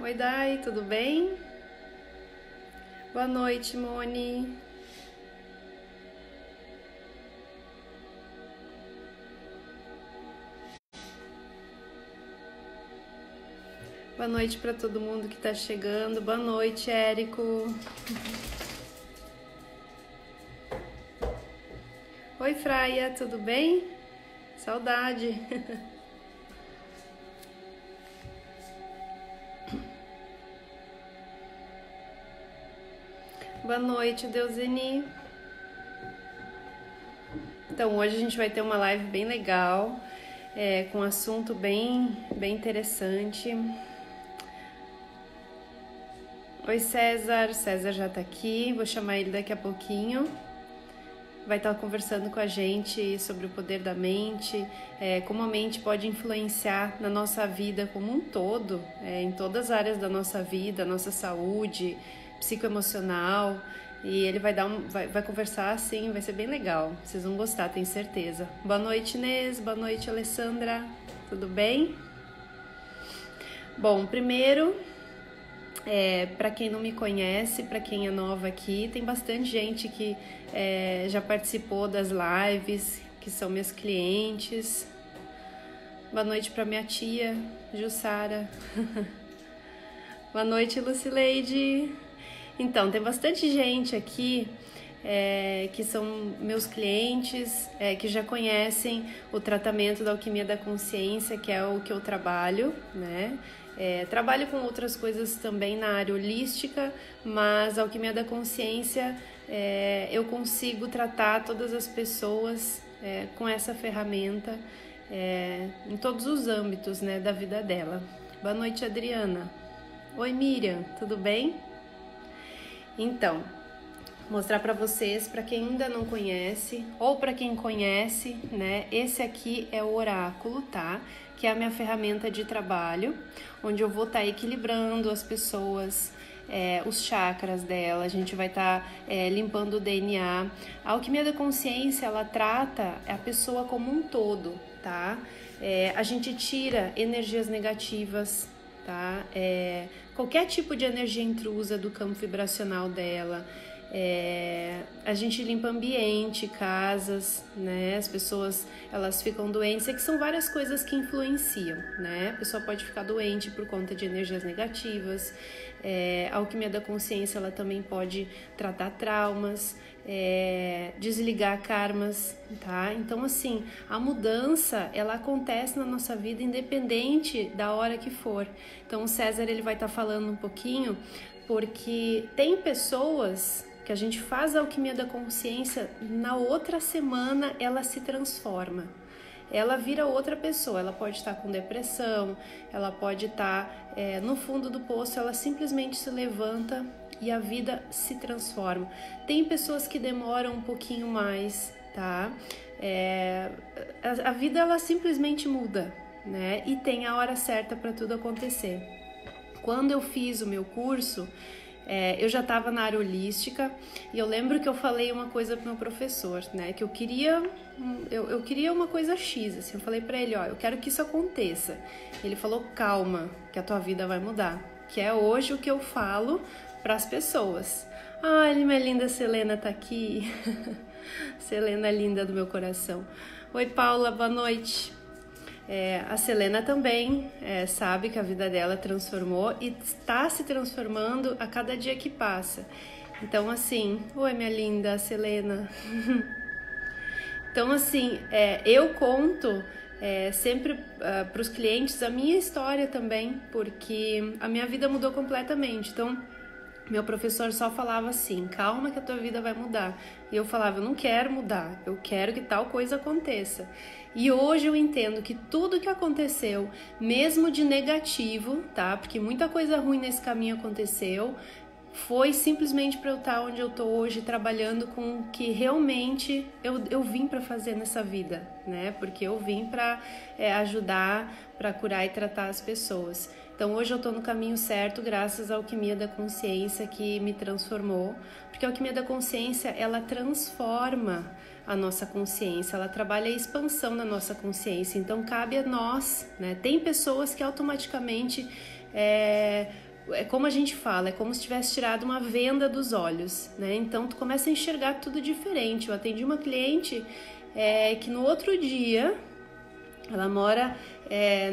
Oi, Dai, tudo bem? Boa noite, Moni. Boa noite para todo mundo que tá chegando. Boa noite, Érico. Oi, Fraia, tudo bem? Saudade. Boa noite, Deuseni. Então, hoje a gente vai ter uma live bem legal, com um assunto bem interessante. Oi, César. César já tá aqui, vou chamar ele daqui a pouquinho. Vai estar conversando com a gente sobre o poder da mente, como a mente pode influenciar na nossa vida como um todo, em todas as áreas da nossa vida, nossa saúde, psicoemocional. E ele vai conversar assim, vai ser bem legal. Vocês vão gostar, tenho certeza. Boa noite, Inês. Boa noite, Alessandra. Tudo bem? Bom, primeiro, para quem não me conhece, para quem é nova aqui, tem bastante gente que já participou das lives, que são meus clientes. Boa noite para minha tia, Jussara. Boa noite, Lucileide. Então, tem bastante gente aqui que são meus clientes, que já conhecem o tratamento da alquimia da consciência, que é o que eu trabalho, né? Trabalho com outras coisas também na área holística, mas a alquimia da consciência eu consigo tratar todas as pessoas com essa ferramenta em todos os âmbitos, né, da vida dela. Boa noite, Adriana. Oi, Miriam, tudo bem? Então, mostrar para vocês, para quem ainda não conhece ou para quem conhece, né? Esse aqui é o oráculo, tá? Que é a minha ferramenta de trabalho, onde eu vou estar equilibrando as pessoas, os chakras dela. A gente vai estar limpando o DNA. A alquimia da consciência, ela trata a pessoa como um todo, tá? A gente tira energias negativas, tá? Qualquer tipo de energia intrusa do campo vibracional dela. A gente limpa ambiente, casas, né? As pessoas, elas ficam doentes, que são várias coisas que influenciam, né? A pessoa pode ficar doente por conta de energias negativas. A alquimia da consciência, ela também pode tratar traumas, desligar karmas, tá? Então, assim, a mudança, ela acontece na nossa vida independente da hora que for. Então, o César, ele vai estar falando um pouquinho, porque tem pessoas que a gente faz a alquimia da consciência, na outra semana ela se transforma. Ela vira outra pessoa, ela pode estar com depressão, ela pode estar no fundo do poço, ela simplesmente se levanta e a vida se transforma. Tem pessoas que demoram um pouquinho mais, tá? A vida, ela simplesmente muda, né? E tem a hora certa para tudo acontecer. Quando eu fiz o meu curso, eu já estava na área holística e eu lembro que eu falei uma coisa pro meu professor, né? Que eu queria uma coisa X, assim. Eu falei para ele, ó, eu quero que isso aconteça. Ele falou, calma, que a tua vida vai mudar. Que é hoje o que eu falo para as pessoas. Ai, minha linda Selena tá aqui. Selena linda do meu coração. Oi, Paula, boa noite. A Selena também sabe que a vida dela transformou e está se transformando a cada dia que passa. Então, assim, oi, minha linda Selena. Então, assim, eu conto sempre para os clientes a minha história também, porque a minha vida mudou completamente. Então, meu professor só falava assim, calma que a tua vida vai mudar. E eu falava, eu não quero mudar, eu quero que tal coisa aconteça. E hoje eu entendo que tudo que aconteceu, mesmo de negativo, tá? Porque muita coisa ruim nesse caminho aconteceu, foi simplesmente para eu estar onde eu tô hoje, trabalhando com o que realmente eu vim para fazer nessa vida, né? Porque eu vim para ajudar, para curar e tratar as pessoas. Então hoje eu tô no caminho certo graças à alquimia da consciência que me transformou, porque a alquimia da consciência, ela transforma a nossa consciência, ela trabalha a expansão da nossa consciência, então cabe a nós, né? Tem pessoas que automaticamente é como a gente fala, é como se tivesse tirado uma venda dos olhos, né? Então tu começa a enxergar tudo diferente. Eu atendi uma cliente que no outro dia, ela mora,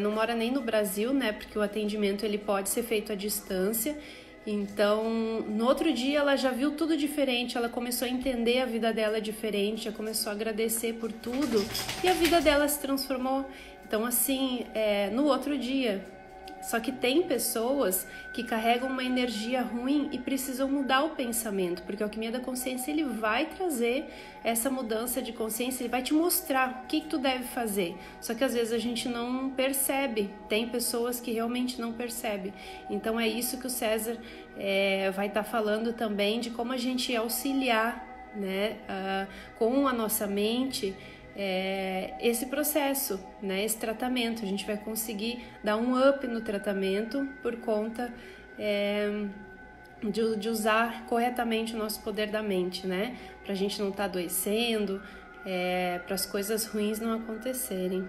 não mora nem no Brasil, né? Porque o atendimento ele pode ser feito à distância. Então, no outro dia ela já viu tudo diferente, ela começou a entender a vida dela diferente, já começou a agradecer por tudo e a vida dela se transformou. Então, assim, no outro dia. Só que tem pessoas que carregam uma energia ruim e precisam mudar o pensamento, porque a alquimia da consciência ele vai trazer essa mudança de consciência, ele vai te mostrar o que tu deve fazer. Só que às vezes a gente não percebe, tem pessoas que realmente não percebem. Então é isso que o César vai estar falando também, de como a gente auxiliar, né, com a nossa mente, esse processo, né, esse tratamento. A gente vai conseguir dar um up no tratamento por conta de usar corretamente o nosso poder da mente, né, pra gente não estar adoecendo, para as coisas ruins não acontecerem.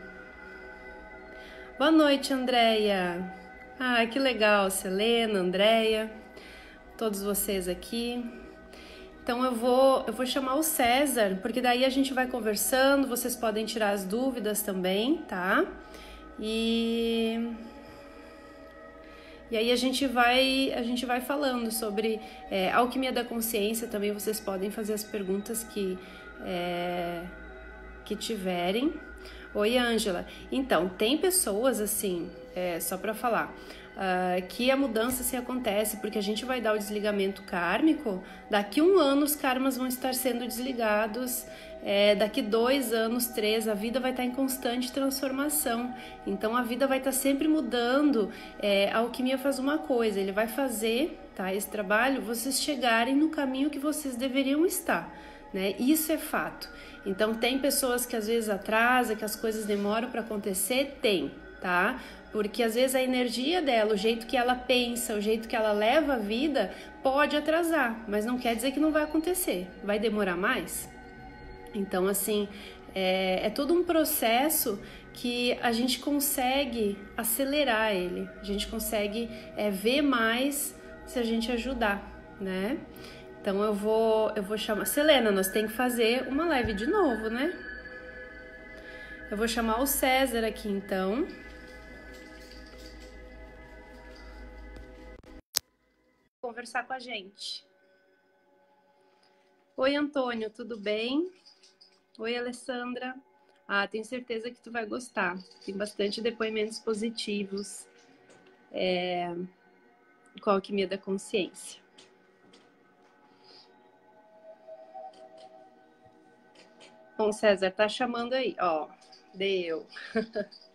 Boa noite, Andréia. Ah, que legal, Selena, Andréia, todos vocês aqui. Então eu vou chamar o César, porque daí a gente vai conversando, vocês podem tirar as dúvidas também, tá? E aí a gente vai falando sobre a alquimia da consciência. Também vocês podem fazer as perguntas que tiverem. Oi, Ângela. Então, tem pessoas assim, só para falar, que a mudança se acontece porque a gente vai dar o desligamento kármico. Daqui 1 ano os karmas vão estar sendo desligados, daqui 2 anos, 3, a vida vai estar em constante transformação. Então a vida vai estar sempre mudando. A alquimia faz uma coisa, ele vai fazer, tá, esse trabalho, vocês chegarem no caminho que vocês deveriam estar, né? Isso é fato. Então tem pessoas que às vezes atrasam, que as coisas demoram para acontecer, tá? Porque às vezes a energia dela, o jeito que ela pensa, o jeito que ela leva a vida, pode atrasar, mas não quer dizer que não vai acontecer. Vai demorar mais? Então, assim, é todo um processo que a gente consegue acelerar ele, a gente consegue ver mais se a gente ajudar, né? Então eu vou chamar... Selena, nós temos que fazer uma live de novo, né? Eu vou chamar o César aqui, então. Conversar com a gente. Oi, Antônio, tudo bem? Oi, Alessandra. Ah, tenho certeza que tu vai gostar. Tem bastante depoimentos positivos com a alquimia da consciência. Bom, César, tá chamando aí. Ó, deu.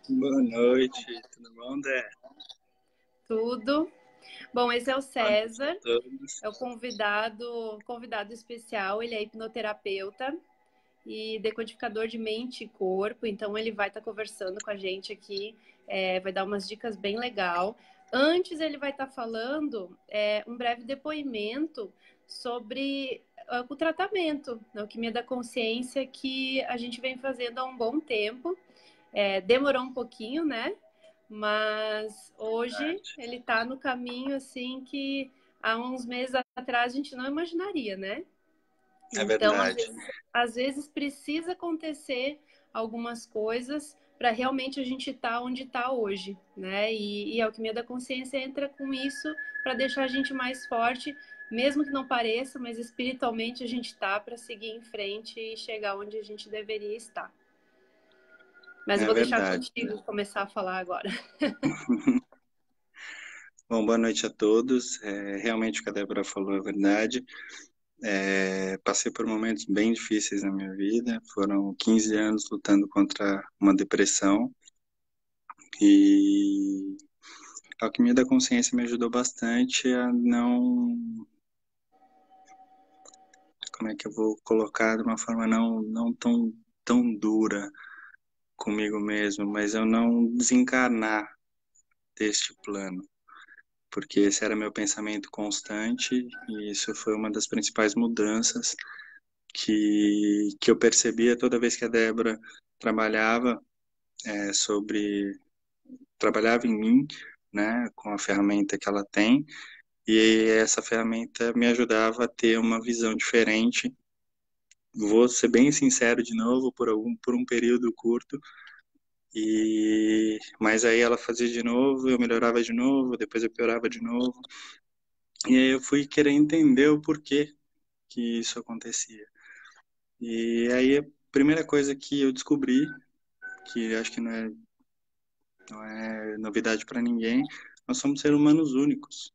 Boa noite, tudo bom, Dé? Tudo. Bom, esse é o César, é o convidado especial. Ele é hipnoterapeuta e decodificador de mente e corpo. Então ele vai estar conversando com a gente aqui, vai dar umas dicas bem legal. Antes ele vai estar falando um breve depoimento sobre o tratamento na alquimia da consciência que a gente vem fazendo há um bom tempo. Demorou um pouquinho, né? Mas hoje ele está no caminho assim que há uns meses atrás a gente não imaginaria, né? É Então, verdade. às vezes precisa acontecer algumas coisas para realmente a gente estar onde está hoje, né? E a alquimia da consciência entra com isso para deixar a gente mais forte, mesmo que não pareça, mas espiritualmente a gente está para seguir em frente e chegar onde a gente deveria estar. Mas eu vou deixar contigo começar a falar agora. Bom, boa noite a todos. Realmente o que a Débora falou é verdade. Passei por momentos bem difíceis na minha vida. Foram 15 anos lutando contra uma depressão. E a alquimia da consciência me ajudou bastante a não... Como é que eu vou colocar de uma forma não tão dura comigo mesmo, mas eu não desencarnar deste plano, porque esse era meu pensamento constante e isso foi uma das principais mudanças que eu percebia toda vez que a Débora trabalhava trabalhava em mim, né, com a ferramenta que ela tem, e essa ferramenta me ajudava a ter uma visão diferente. Vou ser bem sincero de novo, por um período curto, mas aí ela fazia de novo, eu melhorava de novo, depois eu piorava de novo. E aí eu fui querer entender o porquê que isso acontecia. E aí a primeira coisa que eu descobri, que acho que não é novidade para ninguém, nós somos seres humanos únicos.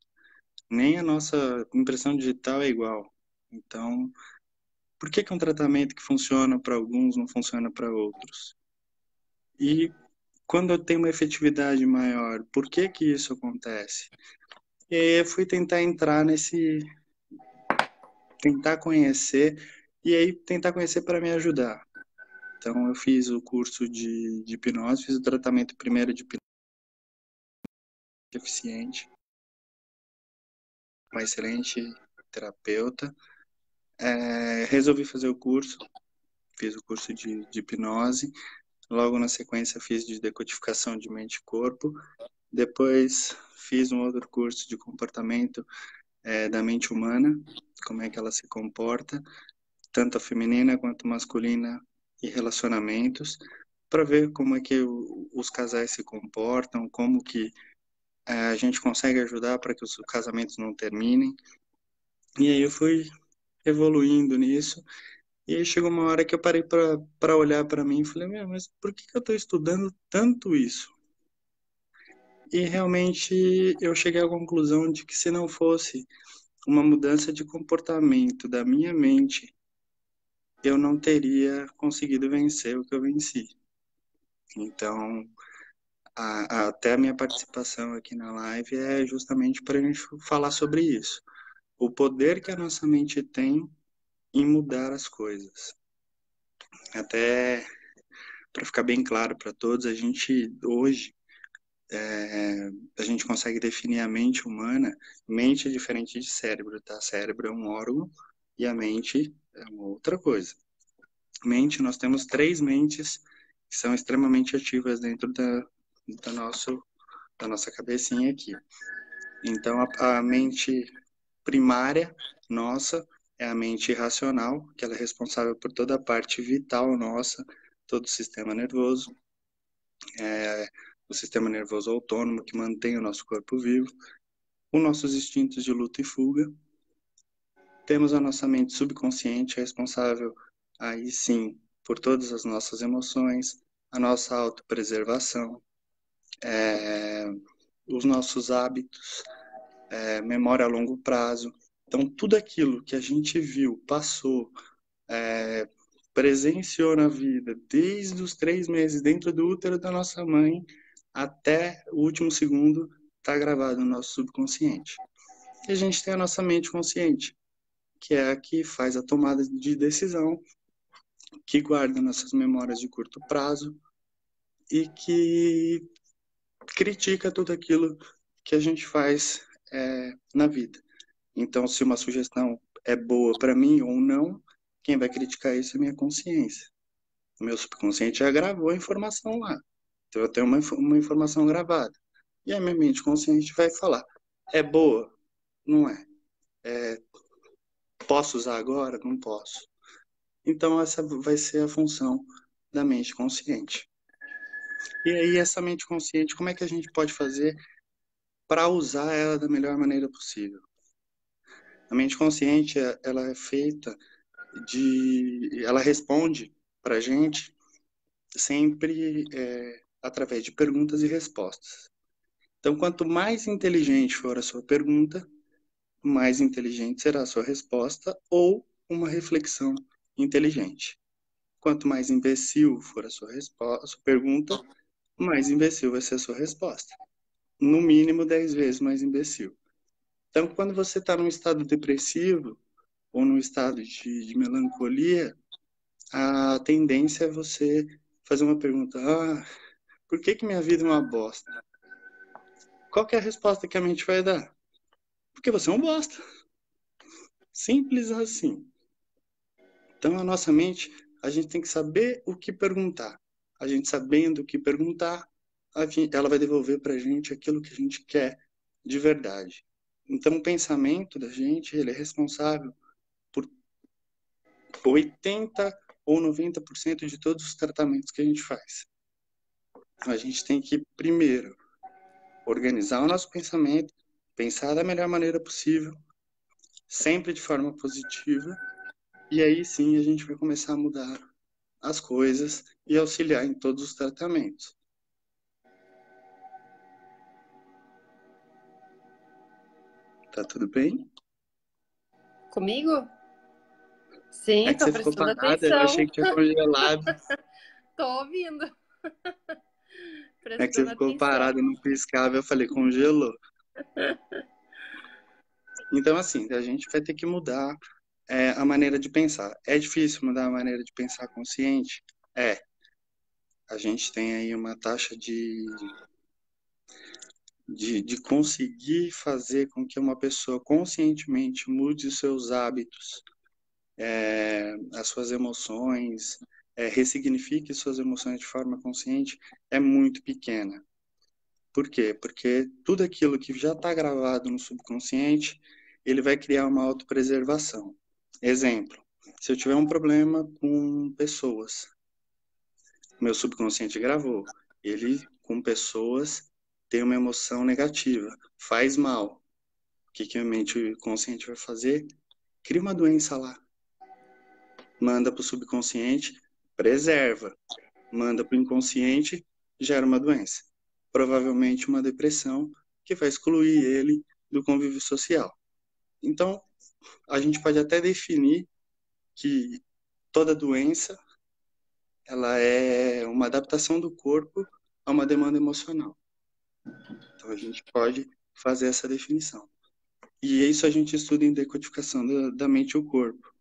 Nem a nossa impressão digital é igual. Então, por que que um tratamento que funciona para alguns não funciona para outros? E quando eu tenho uma efetividade maior, por que que isso acontece? E aí eu fui tentar conhecer, e aí tentar conhecer para me ajudar. Então, eu fiz o curso de hipnose, fiz o tratamento primeiro de hipnose eficiente, uma excelente terapeuta. Resolvi fazer o curso, fiz o curso de hipnose, logo na sequência fiz de decodificação de mente e corpo, depois fiz um outro curso de comportamento da mente humana, como é que ela se comporta, tanto a feminina quanto a masculina e relacionamentos, para ver como é que os casais se comportam, como que a gente consegue ajudar para que os casamentos não terminem. E aí eu fui evoluindo nisso. E aí chegou uma hora que eu parei para olhar para mim e falei, meu, mas por que que eu estou estudando tanto isso? E realmente eu cheguei à conclusão de que se não fosse uma mudança de comportamento da minha mente, eu não teria conseguido vencer o que eu venci. Então, até a minha participação aqui na live é justamente para a gente falar sobre isso. O poder que a nossa mente tem em mudar as coisas. Até para ficar bem claro para todos, a gente hoje a gente consegue definir a mente humana. Mente é diferente de cérebro, tá? Cérebro é um órgão e a mente é uma outra coisa. Mente, nós temos três mentes que são extremamente ativas dentro da nossa cabecinha aqui. Então, a mente primária nossa é a mente racional, que ela é responsável por toda a parte vital nossa, todo o sistema nervoso, o sistema nervoso autônomo que mantém o nosso corpo vivo, os nossos instintos de luta e fuga. Temos a nossa mente subconsciente, responsável aí sim por todas as nossas emoções, a nossa autopreservação, os nossos hábitos, memória a longo prazo. Então, tudo aquilo que a gente viu, passou, presenciou na vida, desde os 3 meses dentro do útero da nossa mãe até o último segundo, está gravado no nosso subconsciente. E a gente tem a nossa mente consciente, que é a que faz a tomada de decisão, que guarda nossas memórias de curto prazo e que critica tudo aquilo que a gente faz na vida. Então, se uma sugestão é boa para mim ou não, quem vai criticar isso é a minha consciência. O meu subconsciente já gravou a informação lá. Então, eu tenho uma informação gravada. E a minha mente consciente vai falar: é boa? Não é. Posso usar agora? Não posso. Então, essa vai ser a função da mente consciente. E aí, essa mente consciente, como é que a gente pode fazer para usar ela da melhor maneira possível? A mente consciente, ela é feita ela responde para a gente sempre através de perguntas e respostas. Então, quanto mais inteligente for a sua pergunta, mais inteligente será a sua resposta ou uma reflexão inteligente. Quanto mais imbecil for a a sua pergunta, mais imbecil vai ser a sua resposta. No mínimo 10 vezes mais imbecil. Então, quando você está num estado depressivo ou num estado de melancolia, a tendência é você fazer uma pergunta: por que que minha vida é uma bosta? Qual que é a resposta que a mente vai dar? Porque você é um bosta. Simples assim. Então, a nossa mente, a gente tem que saber o que perguntar. A gente sabendo o que perguntar, ela vai devolver para a gente aquilo que a gente quer de verdade. Então, o pensamento da gente, ele é responsável por 80 ou 90% de todos os tratamentos que a gente faz. A gente tem que, primeiro, organizar o nosso pensamento, pensar da melhor maneira possível, sempre de forma positiva, e aí sim a gente vai começar a mudar as coisas e auxiliar em todos os tratamentos. Tá tudo bem? Comigo? Sim, É que tô você ficou prestando parada, eu achei atenção. que tinha congelado. Tô ouvindo, É que você prestando ficou atenção. parada e não piscava, eu falei, congelou. Então, assim, a gente vai ter que mudar a maneira de pensar. É difícil mudar a maneira de pensar consciente? É. A gente tem aí uma taxa de conseguir fazer com que uma pessoa conscientemente mude os seus hábitos, as suas emoções, ressignifique suas emoções de forma consciente, é muito pequena. Por quê? Porque tudo aquilo que já está gravado no subconsciente, ele vai criar uma autopreservação. Exemplo, se eu tiver um problema com pessoas, meu subconsciente gravou, ele com pessoas tem uma emoção negativa, faz mal. O que a mente consciente vai fazer? Cria uma doença lá. Manda para o subconsciente, preserva. Manda para o inconsciente, gera uma doença. Provavelmente uma depressão que vai excluir ele do convívio social. Então, a gente pode até definir que toda doença ela é uma adaptação do corpo a uma demanda emocional. Então, a gente pode fazer essa definição. E isso a gente estuda em decodificação da mente e o corpo,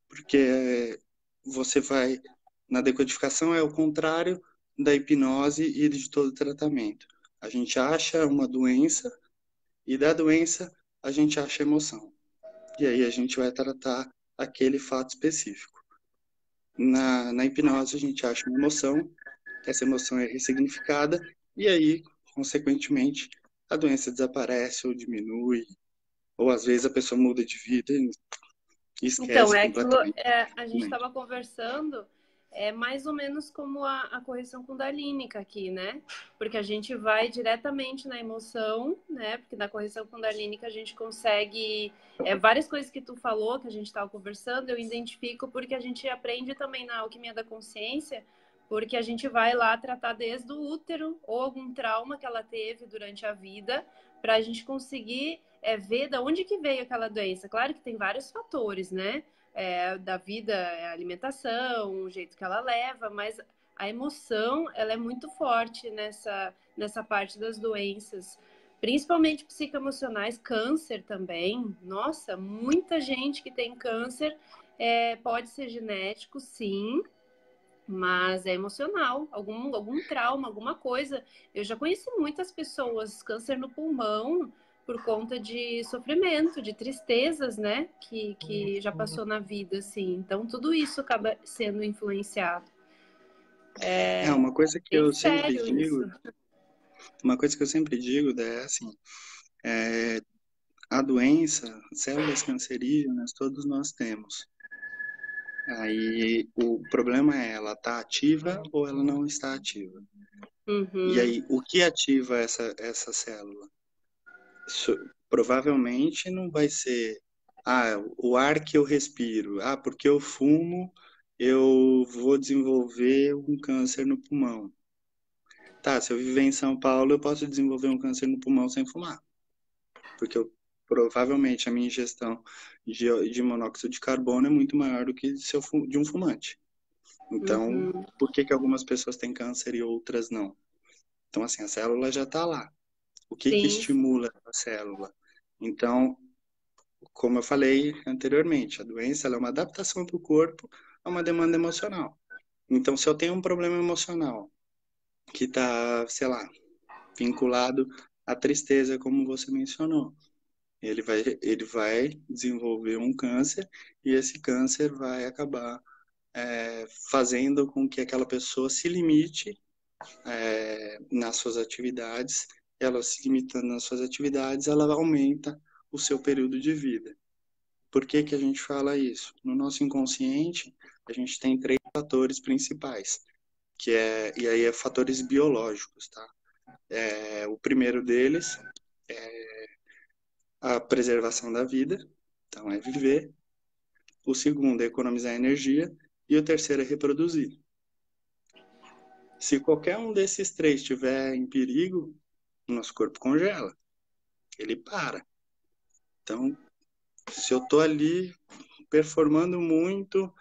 porque você vai na decodificação é o contrário da hipnose e de todo tratamento. A gente acha uma doença e da doença a gente acha emoção. E aí a gente vai tratar aquele fato específico. Na hipnose a gente acha uma emoção, essa emoção é ressignificada e aí, consequentemente, a doença desaparece ou diminui, ou às vezes a pessoa muda de vida e Então, esquece é aquilo, completamente. a gente estava conversando, é mais ou menos como a correção kundalínica aqui, né? Porque a gente vai diretamente na emoção, né? Porque na correção kundalínica a gente consegue, várias coisas que tu falou, que a gente estava conversando, eu identifico porque a gente aprende também na alquimia da consciência, porque a gente vai lá tratar desde o útero ou algum trauma que ela teve durante a vida, para a gente conseguir ver da onde que veio aquela doença. Claro que tem vários fatores, né? Da vida, a alimentação, o jeito que ela leva, mas a emoção, ela é muito forte nessa parte das doenças, principalmente psicoemocionais, câncer também. Nossa, muita gente que tem câncer pode ser genético, sim, mas é emocional, algum trauma, alguma coisa. Eu já conheci muitas pessoas, câncer no pulmão, por conta de sofrimento, de tristezas, né? Que já passou na vida, assim. Então, tudo isso acaba sendo influenciado. Uma coisa que Bem eu sempre sério isso. digo, uma coisa que eu sempre digo é assim, é, a doença, células cancerígenas, todos nós temos. Aí o problema é ela está ativa ou ela não está ativa. E Uhum. aí, o que ativa essa célula? Provavelmente não vai ser o ar que eu respiro. Porque eu fumo, eu vou desenvolver um câncer no pulmão. Tá, se eu viver em São Paulo, eu posso desenvolver um câncer no pulmão sem fumar. Porque provavelmente a minha ingestão de monóxido de carbono é muito maior do que se eu de um fumante. Então, Uhum. por que algumas pessoas têm câncer e outras não? Então, assim, a célula já está lá. O que Sim, sim. estimula a célula? Então, como eu falei anteriormente, a doença ela é uma adaptação do corpo a uma demanda emocional. Então, se eu tenho um problema emocional que está, sei lá, vinculado à tristeza, como você mencionou, ele vai desenvolver um câncer e esse câncer vai acabar fazendo com que aquela pessoa se limite nas suas atividades, ela se limitando nas suas atividades, ela aumenta o seu período de vida. Por que que a gente fala isso? No nosso inconsciente, a gente tem 3 fatores principais, e aí é fatores biológicos, tá? O primeiro deles é a preservação da vida, então é viver. O segundo é economizar energia e o terceiro é reproduzir. Se qualquer um desses 3 estiver em perigo, o nosso corpo congela, ele para. Então, se eu estou ali performando muito,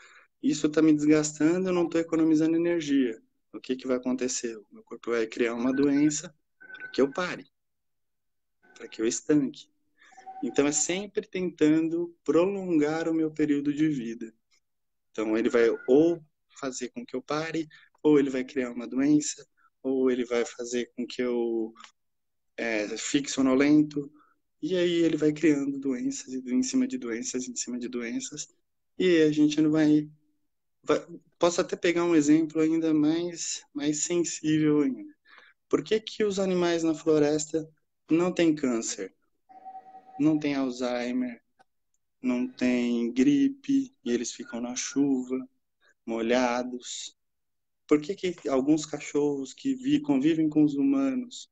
isso está me desgastando, eu não estou economizando energia. O que vai acontecer? O meu corpo vai criar uma doença para que eu pare, para que eu estanque. Então, é sempre tentando prolongar o meu período de vida. Então, ele vai ou fazer com que eu pare, ou ele vai criar uma doença, ou ele vai fazer com que eu fique sonolento, e aí ele vai criando doenças em cima de doenças, em cima de doenças, e a gente não posso até pegar um exemplo ainda mais sensível ainda. Por que que os animais na floresta não têm câncer, não têm Alzheimer, não têm gripe, e eles ficam na chuva, molhados? Por que que alguns cachorros que convivem com os humanos,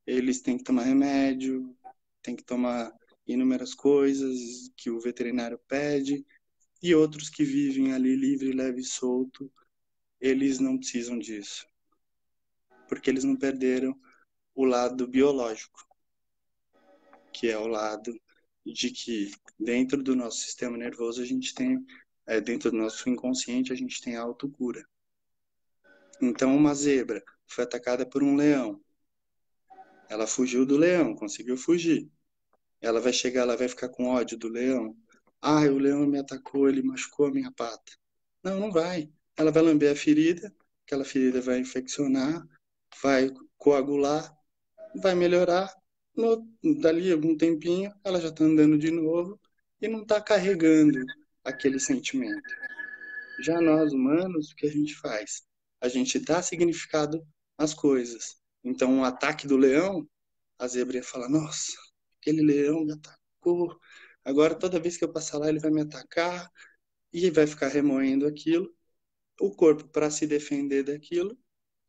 eles têm que tomar remédio, têm que tomar inúmeras coisas que o veterinário pede, e outros que vivem ali livre, leve e solto, eles não precisam disso, porque eles não perderam o lado biológico, que é o lado de que dentro do nosso sistema nervoso a gente tem, dentro do nosso inconsciente a gente tem a autocura. Então uma zebra foi atacada por um leão, ela fugiu do leão, conseguiu fugir. Ela vai chegar, ela vai ficar com ódio do leão. Ah, o leão me atacou, ele machucou a minha pata. Não, não vai. Ela vai lamber a ferida, aquela ferida vai infeccionar, vai coagular, vai melhorar. Dali algum tempinho, ela já está andando de novo e não está carregando aquele sentimento. Já nós, humanos, o que a gente faz? A gente dá significado às coisas. Então, um ataque do leão, a zebra ia falar, nossa, aquele leão me atacou, agora toda vez que eu passar lá ele vai me atacar, e vai ficar remoendo aquilo. O corpo, para se defender daquilo,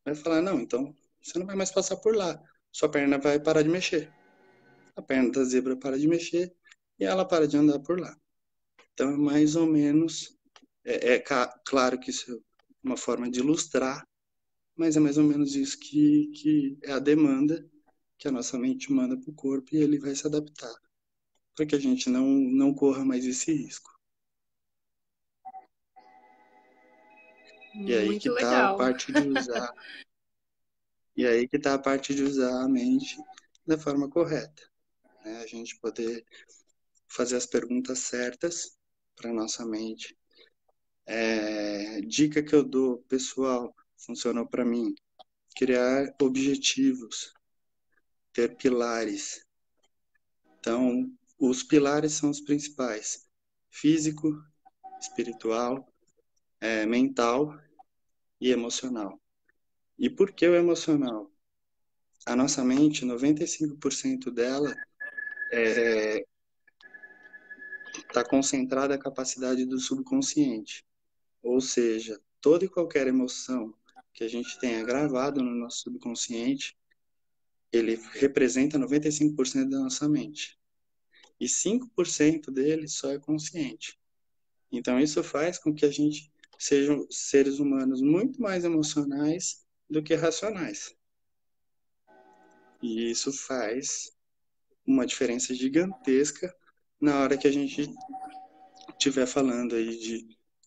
vai falar, não, então você não vai mais passar por lá, sua perna vai parar de mexer. A perna da zebra para de mexer e ela para de andar por lá. Então, é mais ou menos, claro que isso é uma forma de ilustrar, mas é mais ou menos isso que é a demanda que a nossa mente manda para o corpo e ele vai se adaptar, para que a gente não corra mais esse risco. E aí que Muito está a legal. parte de usar, e aí que tá a parte de usar a mente da forma correta, né? A gente poder fazer as perguntas certas para nossa mente. Dica que eu dou, pessoal, funcionou para mim: criar objetivos, ter pilares. Então, os pilares são os principais: físico, espiritual, mental e emocional. E por que o emocional? A nossa mente, 95% dela está concentrada a capacidade do subconsciente. Ou seja, toda e qualquer emoção que a gente tenha gravado no nosso subconsciente, ele representa 95% da nossa mente. E 5% dele só é consciente. Então, isso faz com que a gente sejam seres humanos muito mais emocionais do que racionais. E isso faz uma diferença gigantesca na hora que a gente estiver falando aí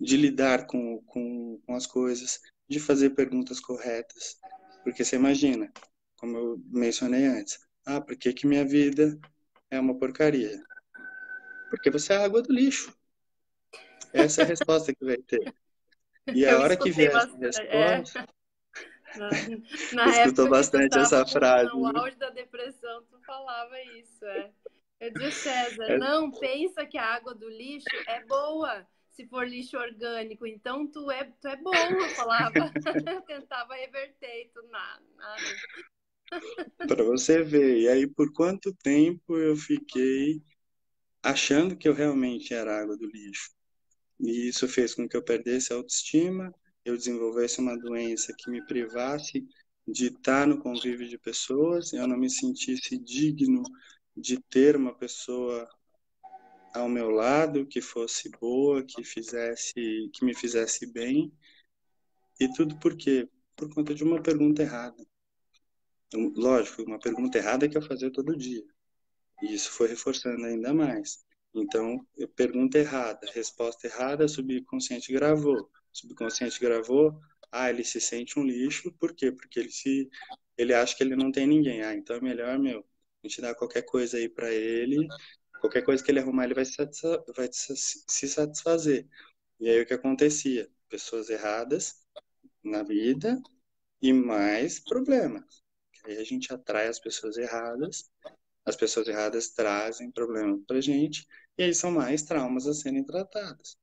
de lidar com as coisas, de fazer perguntas corretas. Porque você imagina, como eu mencionei antes, por que que minha vida é uma porcaria? Porque você é a água do lixo. Essa é a resposta que vai ter. E a Eu hora que escutei vier essa bastante. resposta, Na, na escutou época que tu bastante estava essa frase, no né? auge da depressão, tu falava isso. Eu disse, César, não, pensa que a água do lixo é boa. se for lixo orgânico, então tu é bom, eu falava. Eu tentava reverter e tu nada. Para você ver. E aí, por quanto tempo eu fiquei achando que eu realmente era água do lixo? E isso fez com que eu perdesse a autoestima, eu desenvolvesse uma doença que me privasse de estar no convívio de pessoas, eu não me sentisse digno de ter uma pessoa ao meu lado que fosse boa, que me fizesse bem. E tudo por quê? Por conta de uma pergunta errada. Lógico, uma pergunta errada que eu fazia todo dia. E isso foi reforçando ainda mais. Então, pergunta errada, resposta errada, subconsciente gravou. Subconsciente gravou, ele se sente um lixo, por quê? Porque ele acha que ele não tem ninguém. Então é melhor, a gente dar qualquer coisa aí para ele, qualquer coisa que ele arrumar, ele se satisfazer. E aí o que acontecia? Pessoas erradas na vida e mais problemas. Aí a gente atrai as pessoas erradas trazem problemas pra gente, e aí são mais traumas a serem tratados.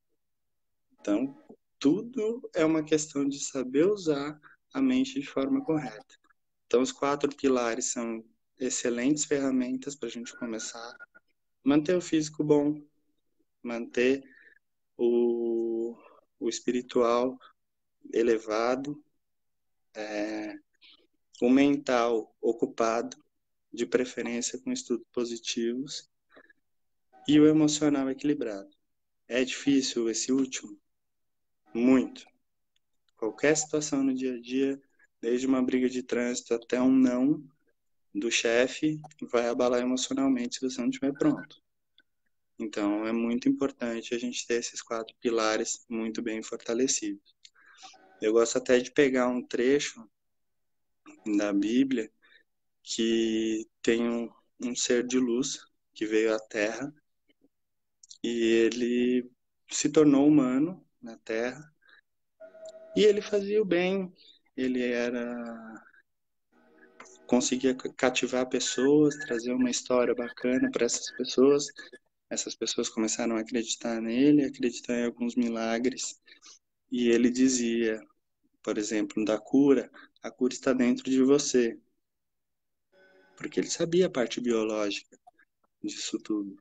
Então, tudo é uma questão de saber usar a mente de forma correta. Então, os 4 pilares são excelentes ferramentas para a gente começar. Manter o físico bom, manter o espiritual elevado, o mental ocupado, de preferência com estudos positivos, e o emocional equilibrado. É difícil esse último? Muito. Qualquer situação no dia a dia, desde uma briga de trânsito até um não do chefe, vai abalar emocionalmente se você não estiver pronto. Então, é muito importante a gente ter esses 4 pilares muito bem fortalecidos. Eu gosto até de pegar um trecho da Bíblia que tem um ser de luz que veio à Terra e ele se tornou humano na Terra e ele fazia o bem, ele conseguia cativar pessoas, trazer uma história bacana para essas pessoas. Essas pessoas começaram a acreditar nele, acreditar em alguns milagres. E ele dizia, por exemplo, da cura, a cura está dentro de você. Porque ele sabia a parte biológica disso tudo.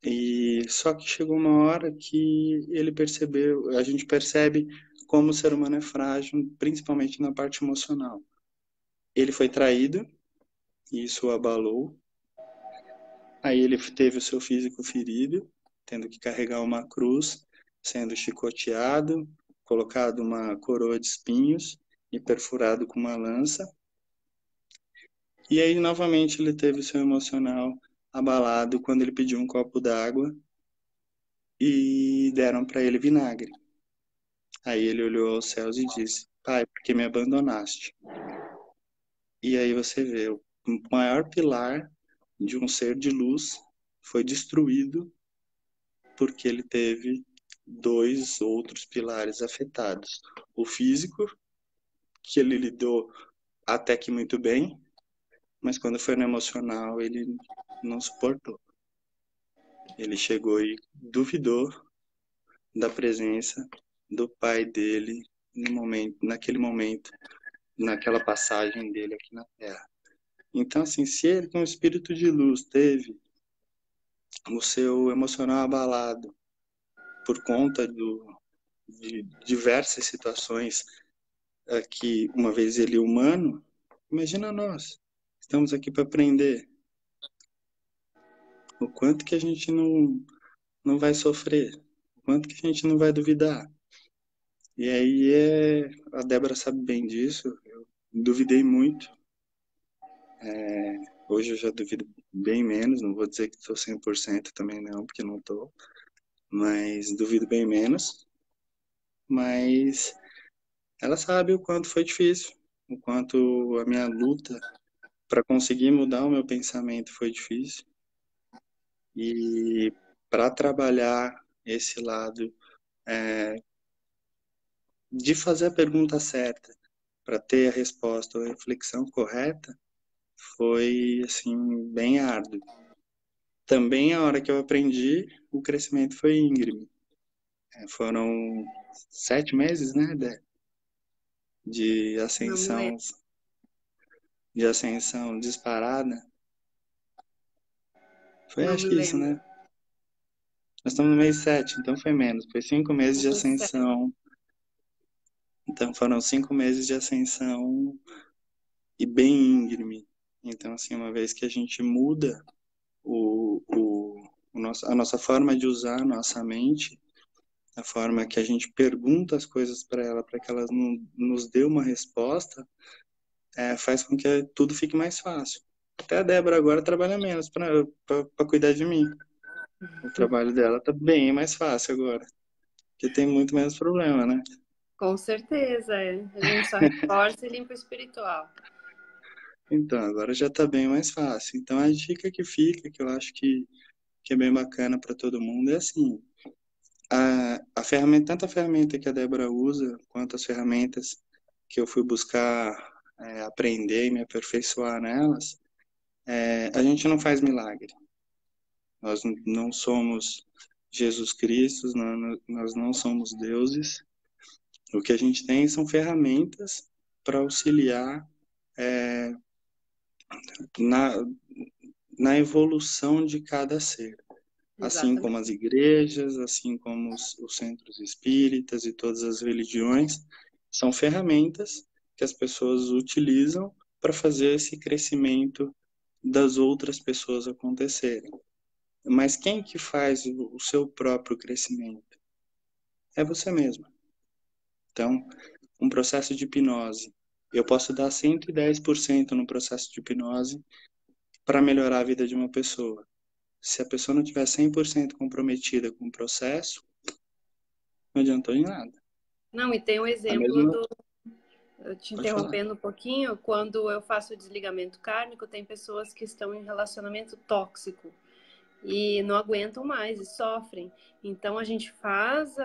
E só que chegou uma hora que ele percebeu, a gente percebe como o ser humano é frágil, principalmente na parte emocional. Ele foi traído, e isso o abalou. Aí ele teve o seu físico ferido, tendo que carregar uma cruz, sendo chicoteado, colocado uma coroa de espinhos e perfurado com uma lança. E aí novamente ele teve o seu emocional abalado quando ele pediu um copo d'água e deram para ele vinagre. Aí ele olhou aos céus e disse: Pai, por que me abandonaste? E aí você vê, o maior pilar de um ser de luz foi destruído porque ele teve 2 outros pilares afetados. O físico, que ele lidou até que muito bem, mas quando foi no emocional ele não suportou. Ele chegou e duvidou da presença do pai dele naquele momento, naquela passagem dele aqui na Terra. Então, assim, se ele com o espírito de luz teve o seu emocional abalado por conta de diversas situações que, uma vez ele humano, imagina nós, estamos aqui para aprender o quanto que a gente não vai sofrer, o quanto que a gente não vai duvidar. E aí a Débora sabe bem disso, eu duvidei muito, hoje eu já duvido bem menos, não vou dizer que estou 100% também não, porque não estou, mas duvido bem menos, mas ela sabe o quanto foi difícil, o quanto a minha luta para conseguir mudar o meu pensamento foi difícil. E para trabalhar esse lado de fazer a pergunta certa, para ter a resposta ou a reflexão correta, foi assim bem árduo. Também a hora que eu aprendi, o crescimento foi íngreme. Foram 7 meses, né, de Não me lembro, ascensão, de ascensão disparada. Foi, não acho me que isso, lembro. né? Nós estamos no mês 7, então foi menos. Foi 5 meses de Isso é ascensão. Então foram 5 meses de ascensão e bem íngreme. Então, assim, uma vez que a gente muda a nossa forma de usar a nossa mente, a forma que a gente pergunta as coisas para ela, para que ela nos dê uma resposta, faz com que tudo fique mais fácil. Até a Débora agora trabalha menos para cuidar de mim. O trabalho dela tá bem mais fácil agora, porque tem muito menos problema, né? com certeza, é. A gente só reforça e limpa o espiritual. Então, agora já tá bem mais fácil. Então, a dica que fica, que eu acho que é bem bacana para todo mundo, é assim, a ferramenta, tanto a ferramenta que a Débora usa, quanto as ferramentas que eu fui buscar aprender e me aperfeiçoar nelas, a gente não faz milagre. Nós não somos Jesus Cristo, nós não somos deuses. O que a gente tem são ferramentas para auxiliar na, na evolução de cada ser. Assim como Exatamente. as igrejas, assim como os centros espíritas e todas as religiões, são ferramentas que as pessoas utilizam para fazer esse crescimento das outras pessoas acontecerem. Mas quem que faz o seu próprio crescimento? É você mesmo. Então, um processo de hipnose. Eu posso dar 110% no processo de hipnose para melhorar a vida de uma pessoa. Se a pessoa não tiver 100% comprometida com o processo, não adiantou em nada. Não, e tem um A exemplo mesma, do, te pode falar. interrompendo um pouquinho, quando eu faço o desligamento kármico, tem pessoas que estão em relacionamento tóxico e não aguentam mais e sofrem. Então a gente faz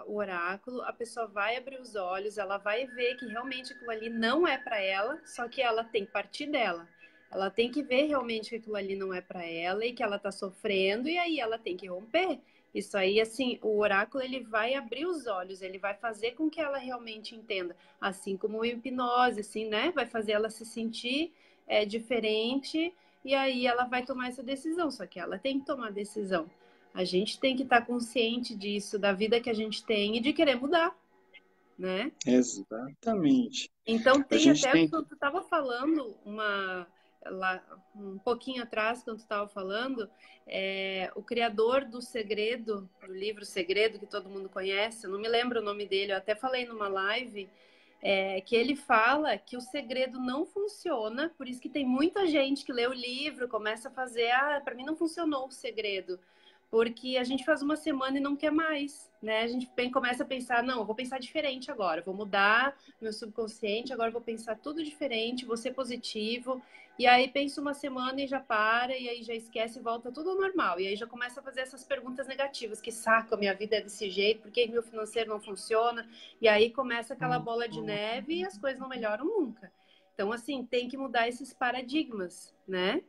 o oráculo, a pessoa vai abrir os olhos, ela vai ver que realmente aquilo ali não é para ela, só que ela tem que partir dela. Ela tem que ver realmente que aquilo ali não é para ela e que ela tá sofrendo e aí ela tem que romper. Isso aí, assim, o oráculo ele vai abrir os olhos, ele vai fazer com que ela realmente entenda, assim como a hipnose, assim, né? Vai fazer ela se sentir diferente e aí ela vai tomar essa decisão, só que ela tem que tomar a decisão. A gente tem que estar consciente disso, da vida que a gente tem e de querer mudar, né? Exatamente. Então A tem gente até o que tem. tu estava falando, lá, um pouquinho atrás, quando tu estava falando, o criador do Segredo, do livro Segredo, que todo mundo conhece, eu não me lembro o nome dele, eu até falei numa live, que ele fala que o segredo não funciona, por isso que tem muita gente que lê o livro, começa a fazer, para mim não funcionou o segredo, porque a gente faz uma semana e não quer mais, né? A gente começa a pensar, não, eu vou pensar diferente agora, vou mudar meu subconsciente, agora eu vou pensar tudo diferente, vou ser positivo, e aí pensa uma semana e já para, e aí já esquece e volta tudo ao normal, e aí já começa a fazer essas perguntas negativas, que saco, a minha vida é desse jeito, por que meu financeiro não funciona? E aí começa aquela bola de neve e as coisas não melhoram nunca. Então, assim, tem que mudar esses paradigmas, né?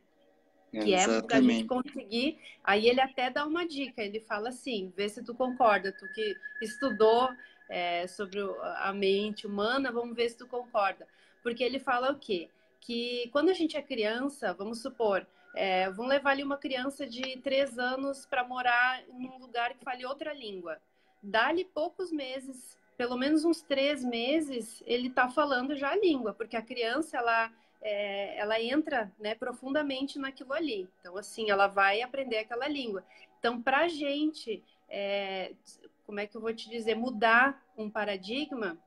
Que é a gente Exatamente. conseguir. Aí ele até dá uma dica, ele fala assim: vê se tu concorda, tu que estudou sobre a mente humana, vamos ver se tu concorda. Porque ele fala o quê? Que quando a gente é criança, vamos supor, vamos levar ali uma criança de 3 anos para morar num lugar que fale outra língua. Dá-lhe poucos meses, pelo menos uns 3 meses, ele está falando já a língua, porque a criança, ela entra, né, profundamente naquilo ali. Então, assim, ela vai aprender aquela língua. Então, para a gente, como é que eu vou te dizer, mudar um paradigma,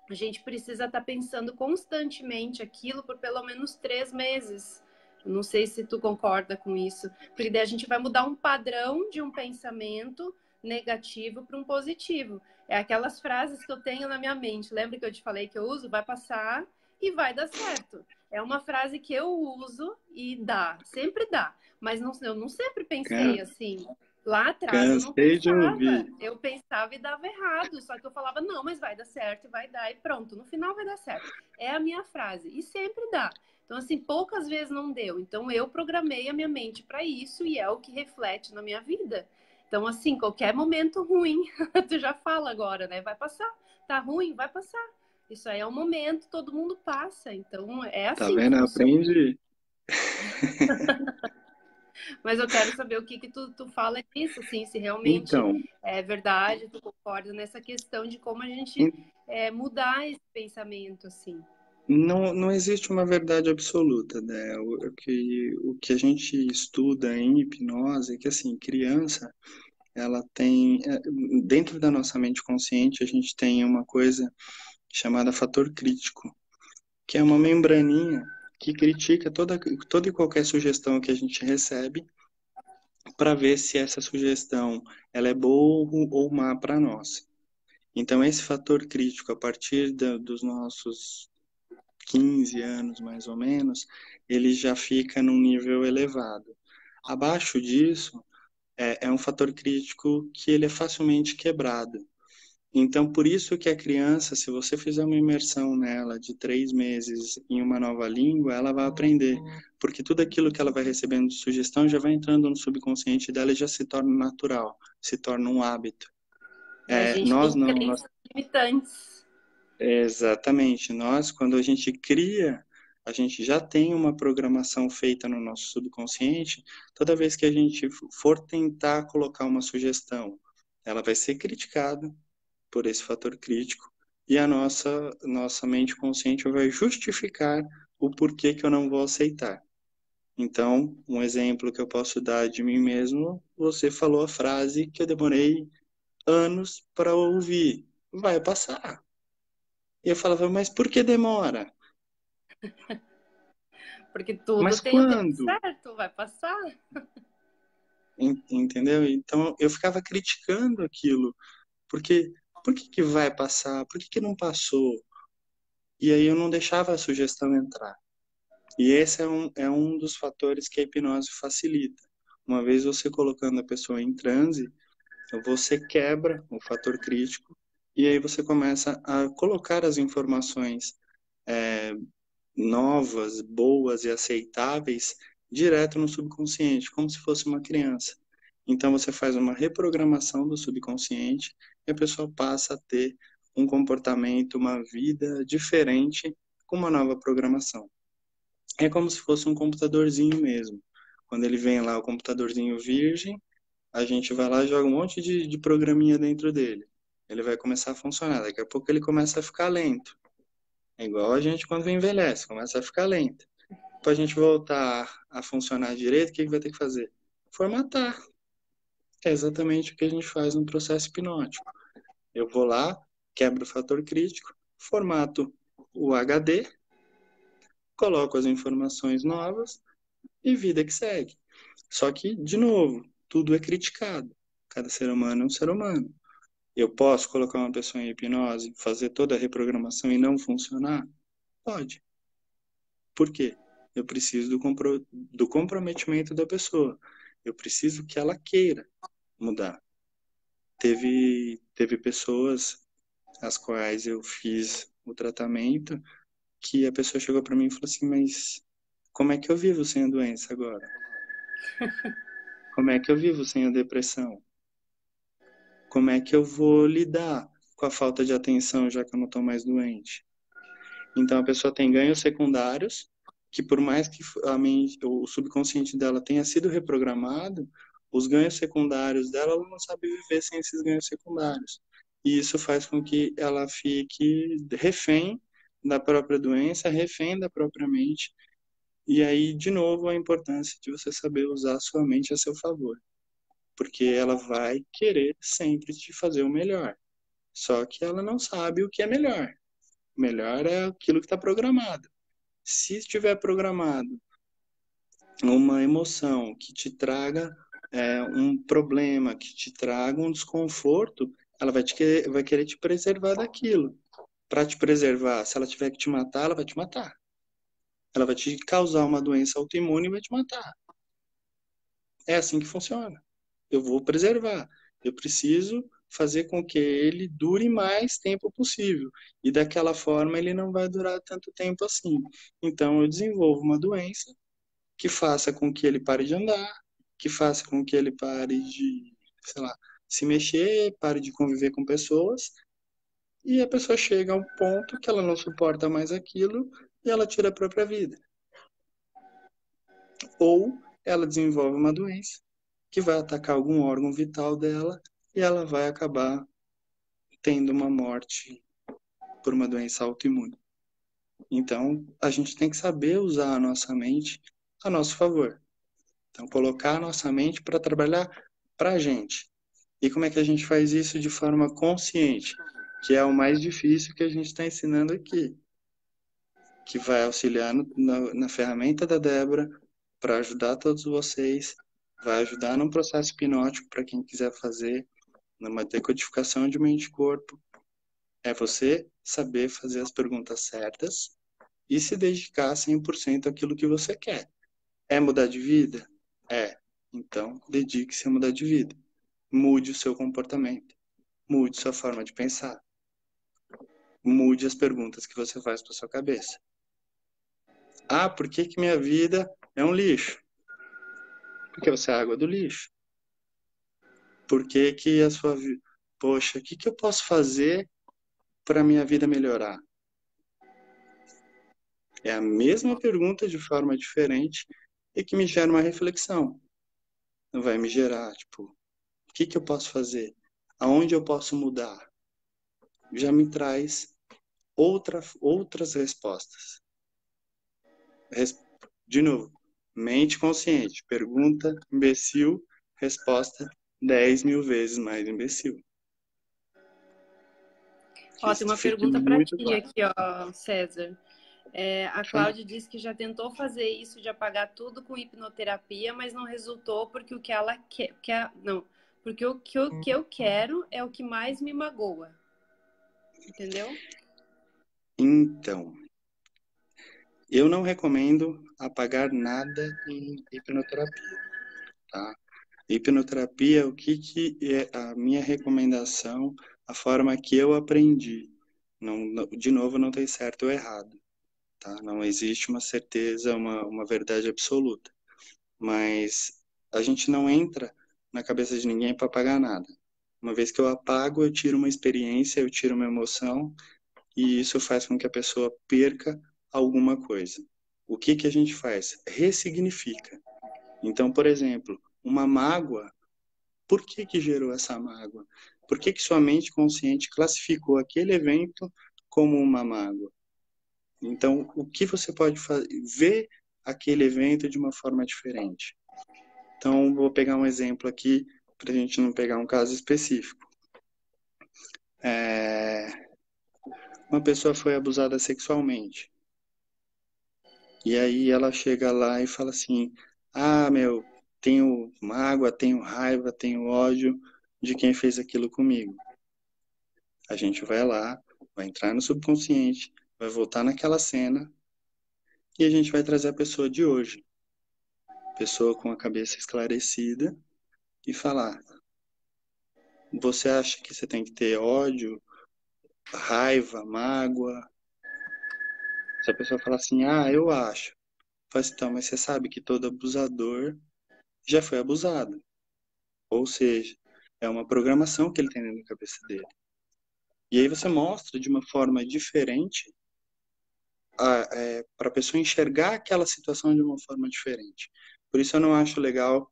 a gente precisa estar pensando constantemente aquilo por pelo menos 3 meses. Não sei se tu concorda com isso, porque daí a gente vai mudar um padrão de um pensamento negativo para um positivo. É aquelas frases que eu tenho na minha mente. Lembra que eu te falei que eu uso? Vai passar e vai dar certo. É uma frase que eu uso e dá, sempre dá. Mas não, eu não sempre pensei Can- assim. Lá atrás eu não Cansei de pensava. ouvir. Eu pensava e dava errado. Só que eu falava, não, mas vai dar certo e vai dar. E pronto, no final vai dar certo. É a minha frase. E sempre dá. Então, assim, poucas vezes não deu. Então, eu programei a minha mente para isso e é o que reflete na minha vida. Então, assim, qualquer momento ruim, tu já fala agora, né? Vai passar. Tá ruim? Vai passar. Isso aí é um momento, todo mundo passa. Então, é Tá assim que vendo? funciona. Aprende. Mas eu quero saber o que que tu fala disso, assim, se realmente Então, é verdade, tu concorda nessa questão de como a gente mudar esse pensamento, assim. não existe uma verdade absoluta, né? O que a gente estuda em hipnose é que, assim, criança, ela tem, dentro da nossa mente consciente, a gente tem uma coisa chamada fator crítico, que é uma membraninha que critica toda e qualquer sugestão que a gente recebe para ver se essa sugestão ela é boa ou má para nós. Então, esse fator crítico, a partir dos nossos 15 anos, mais ou menos, ele já fica num nível elevado. Abaixo disso, é um fator crítico que ele é facilmente quebrado. Então, por isso que a criança, se você fizer uma imersão nela de 3 meses em uma nova língua, ela vai aprender. Porque tudo aquilo que ela vai recebendo de sugestão já vai entrando no subconsciente dela e já se torna natural, se torna um hábito. E a gente Nós tem não, nós crenças limitantes. Exatamente. Nós, quando a gente cria, a gente já tem uma programação feita no nosso subconsciente. Toda vez que a gente for tentar colocar uma sugestão, ela vai ser criticada por esse fator crítico e a nossa mente consciente vai justificar o porquê que eu não vou aceitar. Então, um exemplo que eu posso dar de mim mesmo, você falou a frase que eu demorei anos para ouvir. Vai passar. E eu falava, mas por que demora? Porque tudo Mas tem o tempo quando? certo, vai passar. Entendeu? Então eu ficava criticando aquilo, porque por que que vai passar? Por que que não passou? E aí eu não deixava a sugestão entrar. E esse é um dos fatores que a hipnose facilita. Uma vez você colocando a pessoa em transe, você quebra o fator crítico e aí você começa a colocar as informações novas, boas e aceitáveis direto no subconsciente, como se fosse uma criança. Então você faz uma reprogramação do subconsciente e a pessoa passa a ter um comportamento, uma vida diferente com uma nova programação. É como se fosse um computadorzinho mesmo. Quando ele vem lá, o computadorzinho virgem, a gente vai lá e joga um monte de programinha dentro dele. Ele vai começar a funcionar. Daqui a pouco ele começa a ficar lento. É igual a gente quando envelhece, começa a ficar lento. Para a gente voltar a funcionar direito, o que vai ter que fazer? Formatar. É exatamente o que a gente faz no processo hipnótico. Eu vou lá, quebro o fator crítico, formato o HD, coloco as informações novas e vida que segue. Só que, de novo, tudo é criticado. Cada ser humano é um ser humano. Eu posso colocar uma pessoa em hipnose, fazer toda a reprogramação e não funcionar? Pode. Por quê? Eu preciso do comprometimento da pessoa. Eu preciso que ela queira mudar. Teve pessoas as quais eu fiz o tratamento que a pessoa chegou para mim e falou assim, mas como é que eu vivo sem a doença agora? Como é que eu vivo sem a depressão? Como é que eu vou lidar com a falta de atenção já que eu não estou mais doente? Então a pessoa tem ganhos secundários que por mais que o subconsciente dela tenha sido reprogramado, os ganhos secundários dela, ela não sabe viver sem esses ganhos secundários. E isso faz com que ela fique refém da própria doença, refém da própria mente. E aí, de novo, a importância de você saber usar a sua mente a seu favor, porque ela vai querer sempre te fazer o melhor. Só que ela não sabe o que é melhor. O melhor é aquilo que está programado. Se estiver programado uma emoção que te traga um problema, que te traga um desconforto, ela vai querer te preservar daquilo. Para te preservar, se ela tiver que te matar, ela vai te matar. Ela vai te causar uma doença autoimune e vai te matar. É assim que funciona. Eu vou preservar. Eu preciso fazer com que ele dure mais tempo possível. E daquela forma ele não vai durar tanto tempo assim. Então eu desenvolvo uma doença que faça com que ele pare de andar, que faça com que ele pare de sei lá, se mexer, pare de conviver com pessoas, e a pessoa chega a um ponto que ela não suporta mais aquilo e ela tira a própria vida. Ou ela desenvolve uma doença que vai atacar algum órgão vital dela e ela vai acabar tendo uma morte por uma doença autoimune. Então, a gente tem que saber usar a nossa mente a nosso favor. Então, colocar a nossa mente para trabalhar para a gente. E como é que a gente faz isso de forma consciente? Que é o mais difícil que a gente está ensinando aqui. Que vai auxiliar na ferramenta da Débora para ajudar todos vocês. Vai ajudar num processo hipnótico para quem quiser fazer, numa decodificação de mente e corpo. É você saber fazer as perguntas certas e se dedicar 100% àquilo que você quer. É mudar de vida? É. Então, dedique-se a mudar de vida. Mude o seu comportamento. Mude sua forma de pensar. Mude as perguntas que você faz para sua cabeça. Ah, por que que minha vida é um lixo? Porque você é água do lixo. Por que que a sua vida... Poxa, o que que eu posso fazer para minha vida melhorar? É a mesma pergunta de forma diferente e que me gera uma reflexão. Não vai me gerar, tipo, o que que eu posso fazer? Aonde eu posso mudar? Já me traz outras respostas. De novo, mente consciente. Pergunta imbecil, resposta 10.000 vezes mais imbecil. Que Ó, tem isso uma fique pergunta para muito ti claro. aqui, ó, César. A Cláudia disse que já tentou fazer isso de apagar tudo com hipnoterapia, mas não resultou porque o que ela quer, não, porque o que eu quero é o que mais me magoa. Entendeu? Então, eu não recomendo apagar nada em hipnoterapia, tá? Hipnoterapia, o que que é a minha recomendação, a forma que eu aprendi. De novo, não tem certo ou errado, tá? Não existe uma certeza, uma verdade absoluta. Mas a gente não entra na cabeça de ninguém para apagar nada. Uma vez que eu apago, eu tiro uma experiência, eu tiro uma emoção, e isso faz com que a pessoa perca alguma coisa. O que que a gente faz? Ressignifica. Então, por exemplo, uma mágoa, por que que gerou essa mágoa? Por que que sua mente consciente classificou aquele evento como uma mágoa? Então, o que você pode fazer? Ver aquele evento de uma forma diferente. Então, vou pegar um exemplo aqui, para a gente não pegar um caso específico. Uma pessoa foi abusada sexualmente. E aí ela chega lá e fala assim: ah, meu, tenho mágoa, tenho raiva, tenho ódio de quem fez aquilo comigo. A gente vai lá, vai entrar no subconsciente, vai voltar naquela cena e a gente vai trazer a pessoa de hoje. Pessoa com a cabeça esclarecida e falar: você acha que você tem que ter ódio, raiva, mágoa? Se a pessoa falar assim: ah, eu acho. Fala assim, então, mas você sabe que todo abusador já foi abusado. Ou seja, é uma programação que ele tem dentro da cabeça dele. E aí você mostra de uma forma diferente para a pessoa enxergar aquela situação de uma forma diferente. Por isso eu não acho legal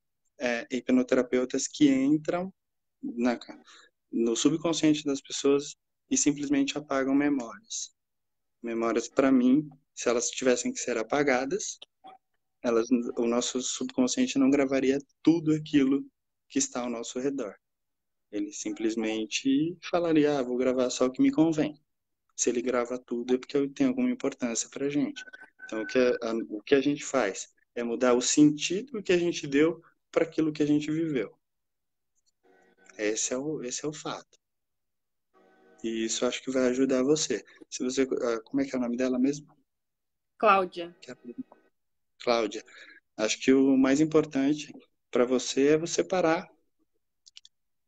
hipnoterapeutas que entram na, no subconsciente das pessoas e simplesmente apagam memórias. Memórias, para mim, se elas tivessem que ser apagadas, o nosso subconsciente não gravaria tudo aquilo que está ao nosso redor. Ele simplesmente falaria: ah, vou gravar só o que me convém. Se ele grava tudo é porque tem alguma importância para a gente. Então, o que a gente faz é mudar o sentido que a gente deu para aquilo que a gente viveu. Esse é o fato. E isso eu acho que vai ajudar você. Se você, como é que é o nome dela mesmo? Cláudia. Cláudia. Acho que o mais importante para você é você parar,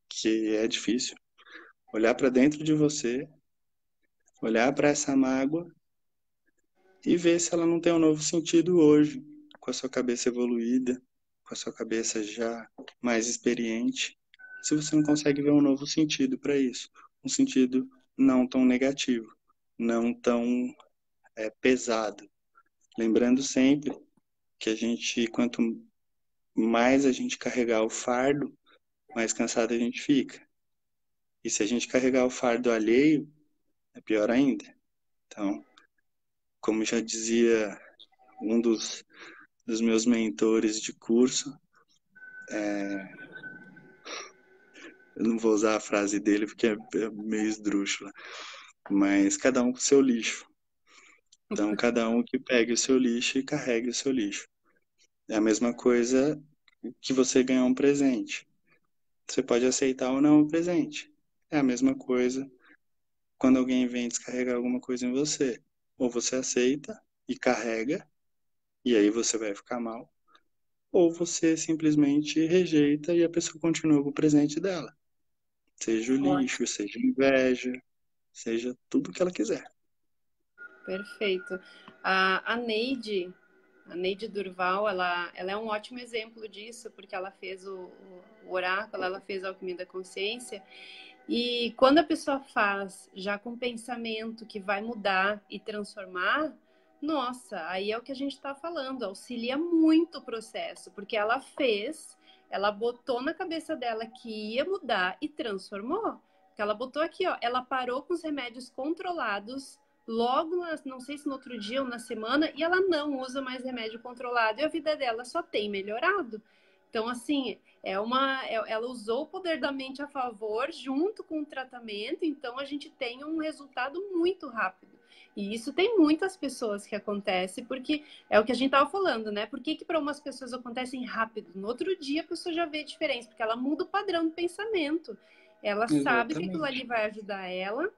que é difícil, olhar para dentro de você, olhar para essa mágoa e ver se ela não tem um novo sentido hoje, com a sua cabeça evoluída, com a sua cabeça já mais experiente, se você não consegue ver um novo sentido para isso, um sentido não tão negativo, não tão pesado. Lembrando sempre que quanto mais a gente carregar o fardo, mais cansado a gente fica. E se a gente carregar o fardo alheio, é pior ainda. Então, como já dizia um dos meus mentores de curso, eu não vou usar a frase dele porque é meio esdrúxula, mas cada um com o seu lixo. Então, cada um que pegue o seu lixo e carregue o seu lixo. É a mesma coisa que você ganhar um presente. Você pode aceitar ou não o presente. É a mesma coisa quando alguém vem descarregar alguma coisa em você. Ou você aceita e carrega, e aí você vai ficar mal. Ou você simplesmente rejeita e a pessoa continua com o presente dela. Seja o Ótimo, lixo, seja inveja, seja tudo que ela quiser. perfeito. A Neide Durval, ela é um ótimo exemplo disso, porque ela fez o oráculo, ela fez a alquimia da consciência. E quando a pessoa faz já com pensamento que vai mudar e transformar, nossa, aí é o que a gente está falando, auxilia muito o processo, porque ela fez, ela botou na cabeça dela que ia mudar e transformou. Porque ela botou aqui, ó, ela parou com os remédios controlados logo, não sei se no outro dia ou na semana, e ela não usa mais remédio controlado e a vida dela só tem melhorado. Então, assim, ela usou o poder da mente a favor junto com o tratamento, então a gente tem um resultado muito rápido. E isso tem muitas pessoas que acontece, porque é o que a gente estava falando, né? Por que para umas pessoas acontecem rápido? No outro dia a pessoa já vê a diferença, porque ela muda o padrão do pensamento. Ela sabe que aquilo ali Exatamente. vai ajudar ela,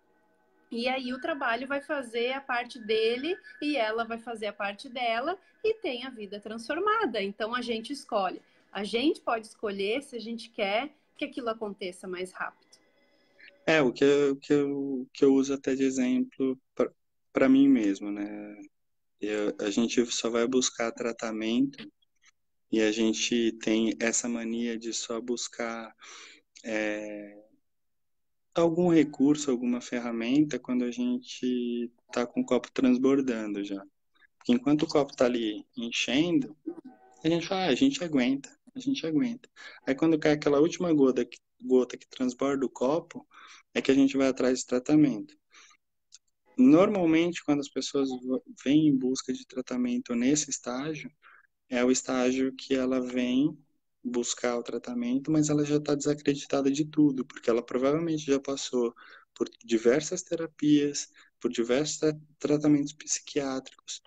e aí o trabalho vai fazer a parte dele e ela vai fazer a parte dela e tem a vida transformada. Então a gente escolhe. A gente pode escolher se a gente quer que aquilo aconteça mais rápido. O que eu uso até de exemplo para mim mesmo, né? A gente só vai buscar tratamento e a gente tem essa mania de só buscar algum recurso, alguma ferramenta quando a gente está com o copo transbordando já. Porque enquanto o copo está ali enchendo, a gente fala, a gente aguenta, a gente aguenta. Aí quando cai aquela última gota que transborda o copo, é que a gente vai atrás de tratamento. Normalmente, quando as pessoas vêm em busca de tratamento nesse estágio, é o estágio que ela vem buscar o tratamento, mas ela já está desacreditada de tudo, porque ela provavelmente já passou por diversas terapias, por diversos tratamentos psiquiátricos,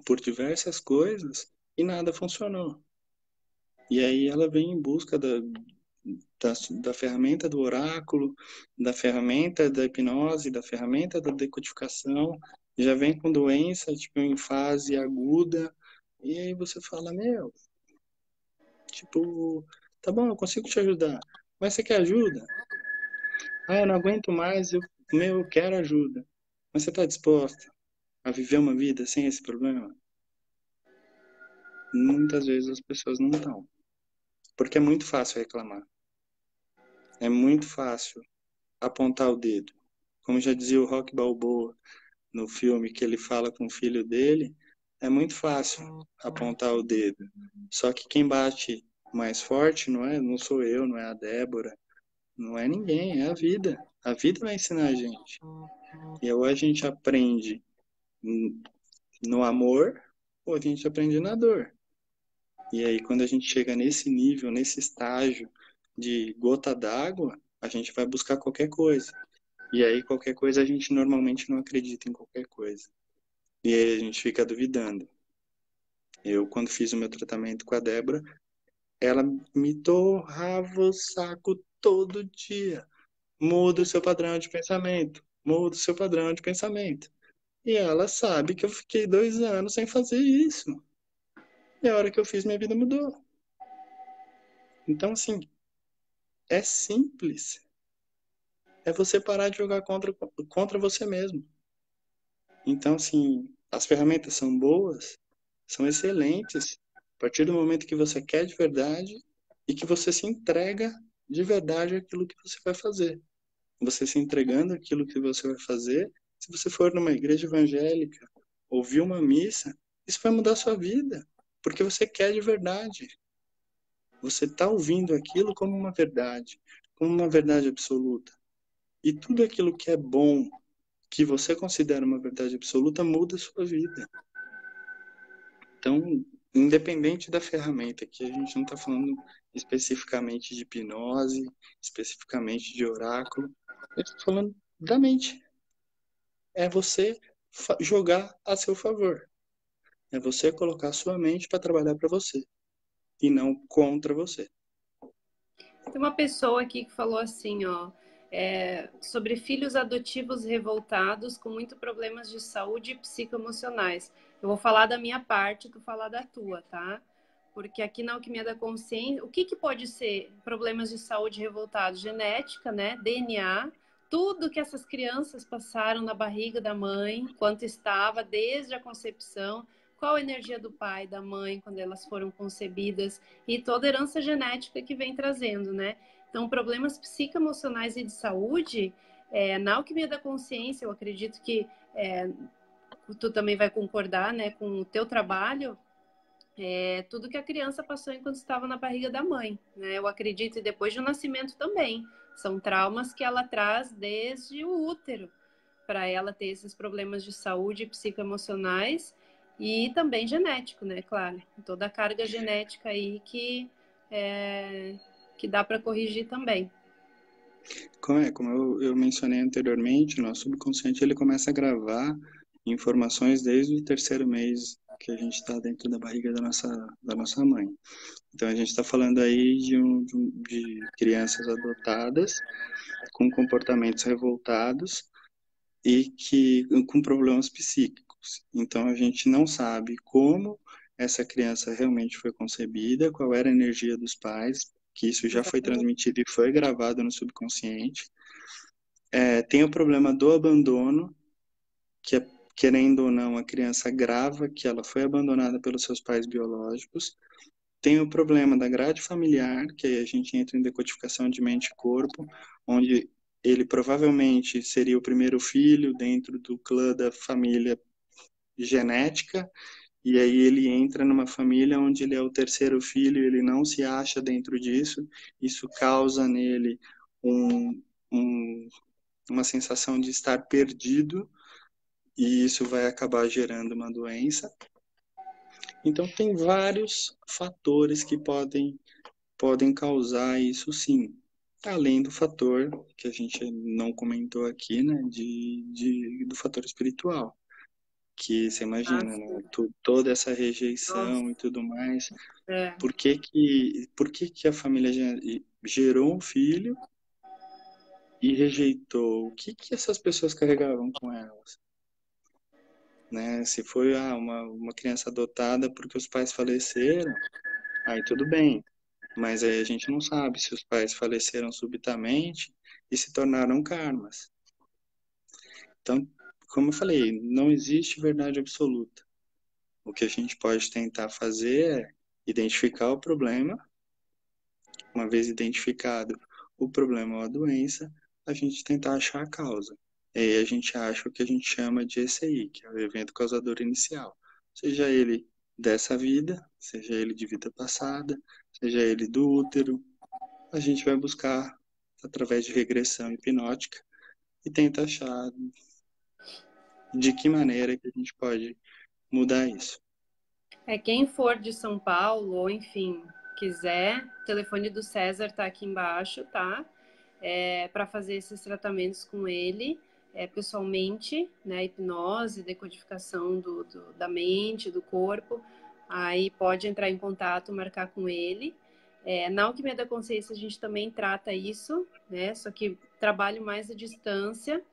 por diversas coisas e nada funcionou. E aí ela vem em busca da ferramenta do oráculo, da ferramenta da hipnose, da ferramenta da decodificação, já vem com doença, tipo, em fase aguda, e aí você fala, meu, tipo, tá bom, eu consigo te ajudar, mas você quer ajuda? Ah, eu não aguento mais, eu quero ajuda. Mas você está disposta a viver uma vida sem esse problema? Muitas vezes as pessoas não estão, porque é muito fácil reclamar, é muito fácil apontar o dedo. Como já dizia o Rock Balboa no filme que ele fala com o filho dele, é muito fácil apontar o dedo. Só que quem bate mais forte não sou eu, não é a Débora, não é ninguém, é a vida. A vida vai ensinar a gente. E ou a gente aprende no amor, ou a gente aprende na dor. E aí, quando a gente chega nesse nível, nesse estágio de gota d'água, a gente vai buscar qualquer coisa. E aí, qualquer coisa, a gente normalmente não acredita em qualquer coisa. E aí, a gente fica duvidando. Eu, quando fiz o meu tratamento com a Débora, ela me torrava o saco todo dia. Muda o seu padrão de pensamento. Muda o seu padrão de pensamento. E ela sabe que eu fiquei 2 anos sem fazer isso. E a hora que eu fiz, minha vida mudou. Então, assim, é simples. É você parar de jogar contra você mesmo. Então, assim, as ferramentas são boas, são excelentes. A partir do momento que você quer de verdade e que você se entrega de verdade aquilo que você vai fazer. Você se entregando aquilo que você vai fazer. Se você for numa igreja evangélica, ouvir uma missa, isso vai mudar a sua vida, porque você quer de verdade. Você está ouvindo aquilo como uma verdade absoluta. E tudo aquilo que é bom, que você considera uma verdade absoluta, muda a sua vida. Então, independente da ferramenta, que a gente não está falando especificamente de hipnose, especificamente de oráculo, eu estou falando da mente. É você jogar a seu favor. É você colocar a sua mente para trabalhar para você e não contra você. Tem uma pessoa aqui que falou assim, ó, sobre filhos adotivos revoltados com muitos problemas de saúde e psicoemocionais. Eu vou falar da minha parte, tu falar da tua, tá? Porque aqui na Alquimia da Consciência, o que que pode ser problemas de saúde revoltados? Genética, né? DNA, tudo que essas crianças passaram na barriga da mãe, enquanto estava, desde a concepção, qual a energia do pai, da mãe, quando elas foram concebidas, e toda a herança genética que vem trazendo, né? Então, problemas psicoemocionais e de saúde, na Alquimia da Consciência, eu acredito que tu também vai concordar, né, com o teu trabalho, tudo que a criança passou enquanto estava na barriga da mãe, né? Eu acredito, e depois do nascimento também. São traumas que ela traz desde o útero, para ela ter esses problemas de saúde psicoemocionais e também genético, né? Claro, toda a carga genética aí que dá para corrigir também. Como eu mencionei anteriormente, o nosso subconsciente ele começa a gravar informações desde o terceiro mês que a gente está dentro da barriga da nossa mãe. Então a gente está falando aí de crianças adotadas com comportamentos revoltados e que com problemas psíquicos. Então a gente não sabe como essa criança realmente foi concebida, qual era a energia dos pais, que isso já foi Exatamente. transmitido e foi gravado no subconsciente. Tem o problema do abandono, que é, querendo ou não, a criança grava que ela foi abandonada pelos seus pais biológicos. Tem o problema da grade familiar, que aí a gente entra em decodificação de mente e corpo, onde ele provavelmente seria o primeiro filho dentro do clã da família genética, e aí ele entra numa família onde ele é o terceiro filho, ele não se acha dentro disso, isso causa nele um, um, uma sensação de estar perdido, e isso vai acabar gerando uma doença. Então, tem vários fatores que podem causar isso sim. Além do fator que a gente não comentou aqui, né, do fator espiritual. Que você Ah, imagina, né, sim. toda essa Nossa, rejeição e tudo mais. é. Por que que a família gerou um filho e rejeitou? O que que essas pessoas carregavam com elas? Né? Se foi uma criança adotada porque os pais faleceram, aí tudo bem. Mas aí a gente não sabe se os pais faleceram subitamente e se tornaram karmas. Então, como eu falei, não existe verdade absoluta. O que a gente pode tentar fazer é identificar o problema. Uma vez identificado o problema ou a doença, a gente tentar achar a causa. E aí a gente acha o que a gente chama de ECI, que é o evento causador inicial. Seja ele dessa vida, seja ele de vida passada, seja ele do útero, a gente vai buscar através de regressão hipnótica e tenta achar de que maneira que a gente pode mudar isso. Quem for de São Paulo, ou enfim, quiser, o telefone do César tá aqui embaixo, tá? Para fazer esses tratamentos com ele, pessoalmente, né? Hipnose, decodificação da mente, do corpo. Aí pode entrar em contato, marcar com ele. Na Alquimia da Consciência a gente também trata isso, né? Só que trabalho mais à distância.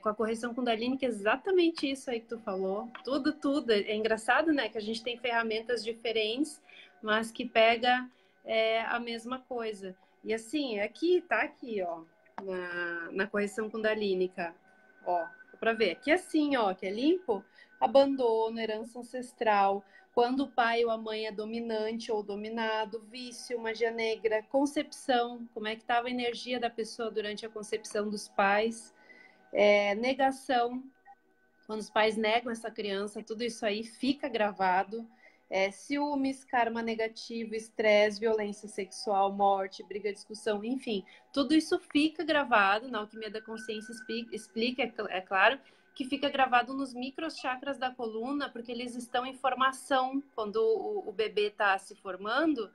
Com a correção Kundalini, que é exatamente isso aí que tu falou. Tudo, tudo. É engraçado, né? Que a gente tem ferramentas diferentes, mas que pega a mesma coisa. E assim, aqui, tá aqui, ó, na correção Kundalínica, ó, dá pra ver. Aqui assim, ó, que é limpo, abandono, herança ancestral, quando o pai ou a mãe é dominante ou dominado, vício, magia negra, concepção, como é que estava a energia da pessoa durante a concepção dos pais, negação, quando os pais negam essa criança, tudo isso aí fica gravado. Ciúmes, karma negativo, estresse, violência sexual, morte, briga, discussão, enfim, tudo isso fica gravado. Na Alquimia da Consciência explica, é claro, que fica gravado nos microchakras da coluna, porque eles estão em formação. Quando o bebê está se formando,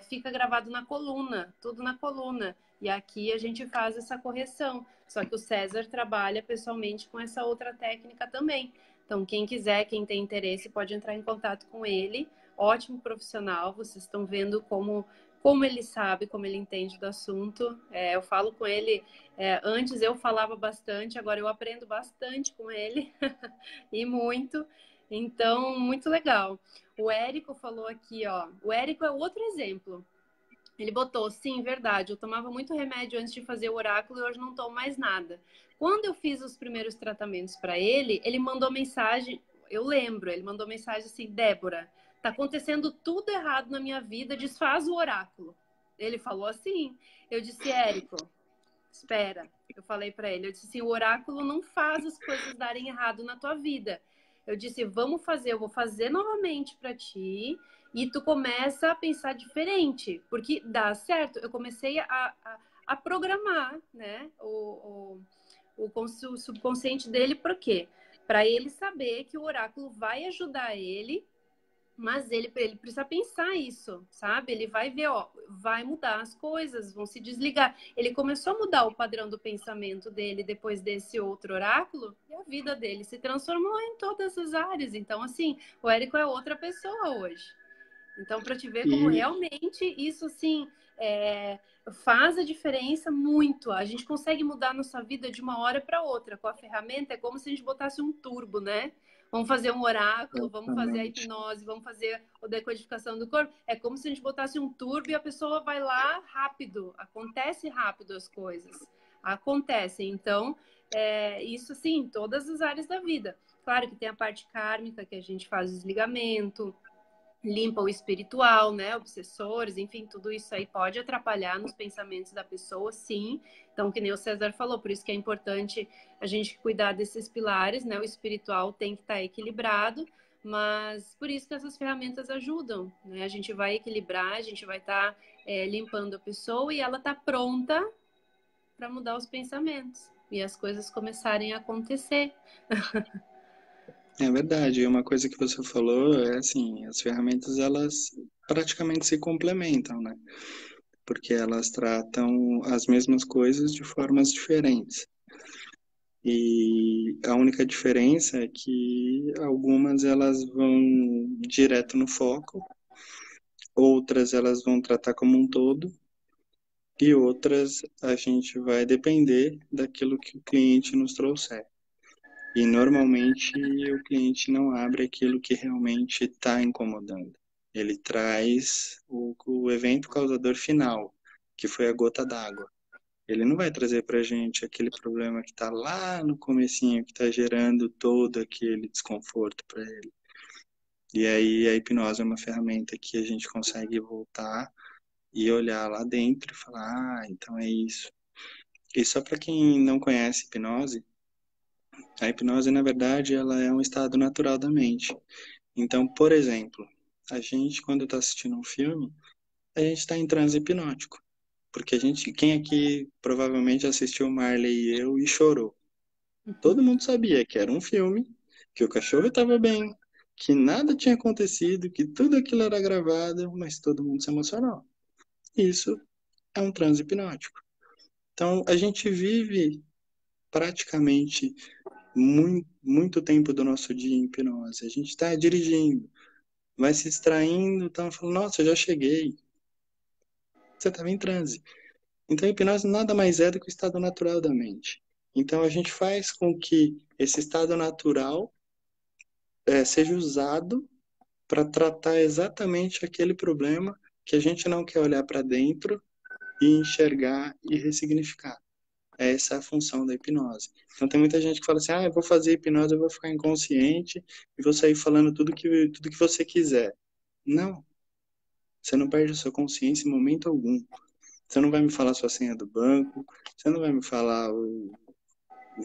fica gravado na coluna, tudo na coluna. E aqui a gente faz essa correção. Só que o César trabalha pessoalmente com essa outra técnica também. Então, quem quiser, quem tem interesse, pode entrar em contato com ele. Ótimo profissional, vocês estão vendo como ele sabe, como ele entende do assunto. Eu falo com ele, antes eu falava bastante, agora eu aprendo bastante com ele, e muito. Então, muito legal. O Érico falou aqui, ó. O Érico é outro exemplo. Ele botou, sim, verdade, eu tomava muito remédio antes de fazer o oráculo e hoje não tomo mais nada. Quando eu fiz os primeiros tratamentos para ele, ele mandou mensagem, eu lembro, ele mandou mensagem assim, Débora, tá acontecendo tudo errado na minha vida, desfaz o oráculo. Ele falou assim, eu disse, Érico, espera, eu falei para ele, eu disse assim, o oráculo não faz as coisas darem errado na tua vida. Eu disse, vamos fazer, eu vou fazer novamente para ti e tu começa a pensar diferente, porque dá certo. Eu comecei a programar, né, o subconsciente dele, por quê? Para ele saber que o oráculo vai ajudar ele, mas ele precisa pensar isso, sabe? Ele vai ver, ó, vai mudar as coisas, vão se desligar. Ele começou a mudar o padrão do pensamento dele depois desse outro oráculo e a vida dele se transformou em todas as áreas. Então, assim, o Érico é outra pessoa hoje. Então, para te ver como E realmente isso, assim, faz a diferença muito. A gente consegue mudar a nossa vida de uma hora para outra. Com a ferramenta, é como se a gente botasse um turbo, né? Vamos fazer um oráculo, vamos fazer a exatamente. hipnose, vamos fazer a decodificação do corpo. É como se a gente botasse um turbo e a pessoa vai lá rápido. Acontece rápido as coisas. Acontecem. Então, isso, sim, em todas as áreas da vida. Claro que tem a parte kármica, que a gente faz desligamento, limpa o espiritual, né? Obsessores, enfim, tudo isso aí pode atrapalhar nos pensamentos da pessoa, sim. Então, que nem o César falou, por isso que é importante a gente cuidar desses pilares, né? O espiritual tem que estar equilibrado, mas por isso que essas ferramentas ajudam, né? A gente vai equilibrar, a gente vai estar limpando a pessoa e ela está pronta para mudar os pensamentos e as coisas começarem a acontecer. É verdade. E uma coisa que você falou é assim, as ferramentas elas praticamente se complementam, né? Porque elas tratam as mesmas coisas de formas diferentes. E a única diferença é que algumas elas vão direto no foco, outras elas vão tratar como um todo, e outras a gente vai depender daquilo que o cliente nos trouxer. E normalmente o cliente não abre aquilo que realmente está incomodando. Ele traz o evento causador final, que foi a gota d'água. Ele não vai trazer para a gente aquele problema que está lá no comecinho, que está gerando todo aquele desconforto para ele. E aí a hipnose é uma ferramenta que a gente consegue voltar e olhar lá dentro e falar, então é isso. E só para quem não conhece hipnose, a hipnose, na verdade, ela é um estado natural da mente. Então, por exemplo, a gente, quando está assistindo um filme, a gente está em transe hipnótico. Porque a gente, quem aqui provavelmente assistiu Marley e eu e chorou? Todo mundo sabia que era um filme, que o cachorro estava bem, que nada tinha acontecido, que tudo aquilo era gravado, mas todo mundo se emocionou. Isso é um transe hipnótico. Então, a gente vive praticamente muito tempo do nosso dia em hipnose. A gente está dirigindo, vai se distraindo, tá falando, nossa, eu já cheguei. Você estava em transe. Então, a hipnose nada mais é do que o estado natural da mente. Então, a gente faz com que esse estado natural seja usado para tratar exatamente aquele problema que a gente não quer olhar para dentro e enxergar e ressignificar. Essa é a função da hipnose. Então tem muita gente que fala assim, eu vou fazer hipnose, eu vou ficar inconsciente e vou sair falando tudo que você quiser. Não, você não perde a sua consciência em momento algum. Você não vai me falar sua senha do banco, você não vai me falar o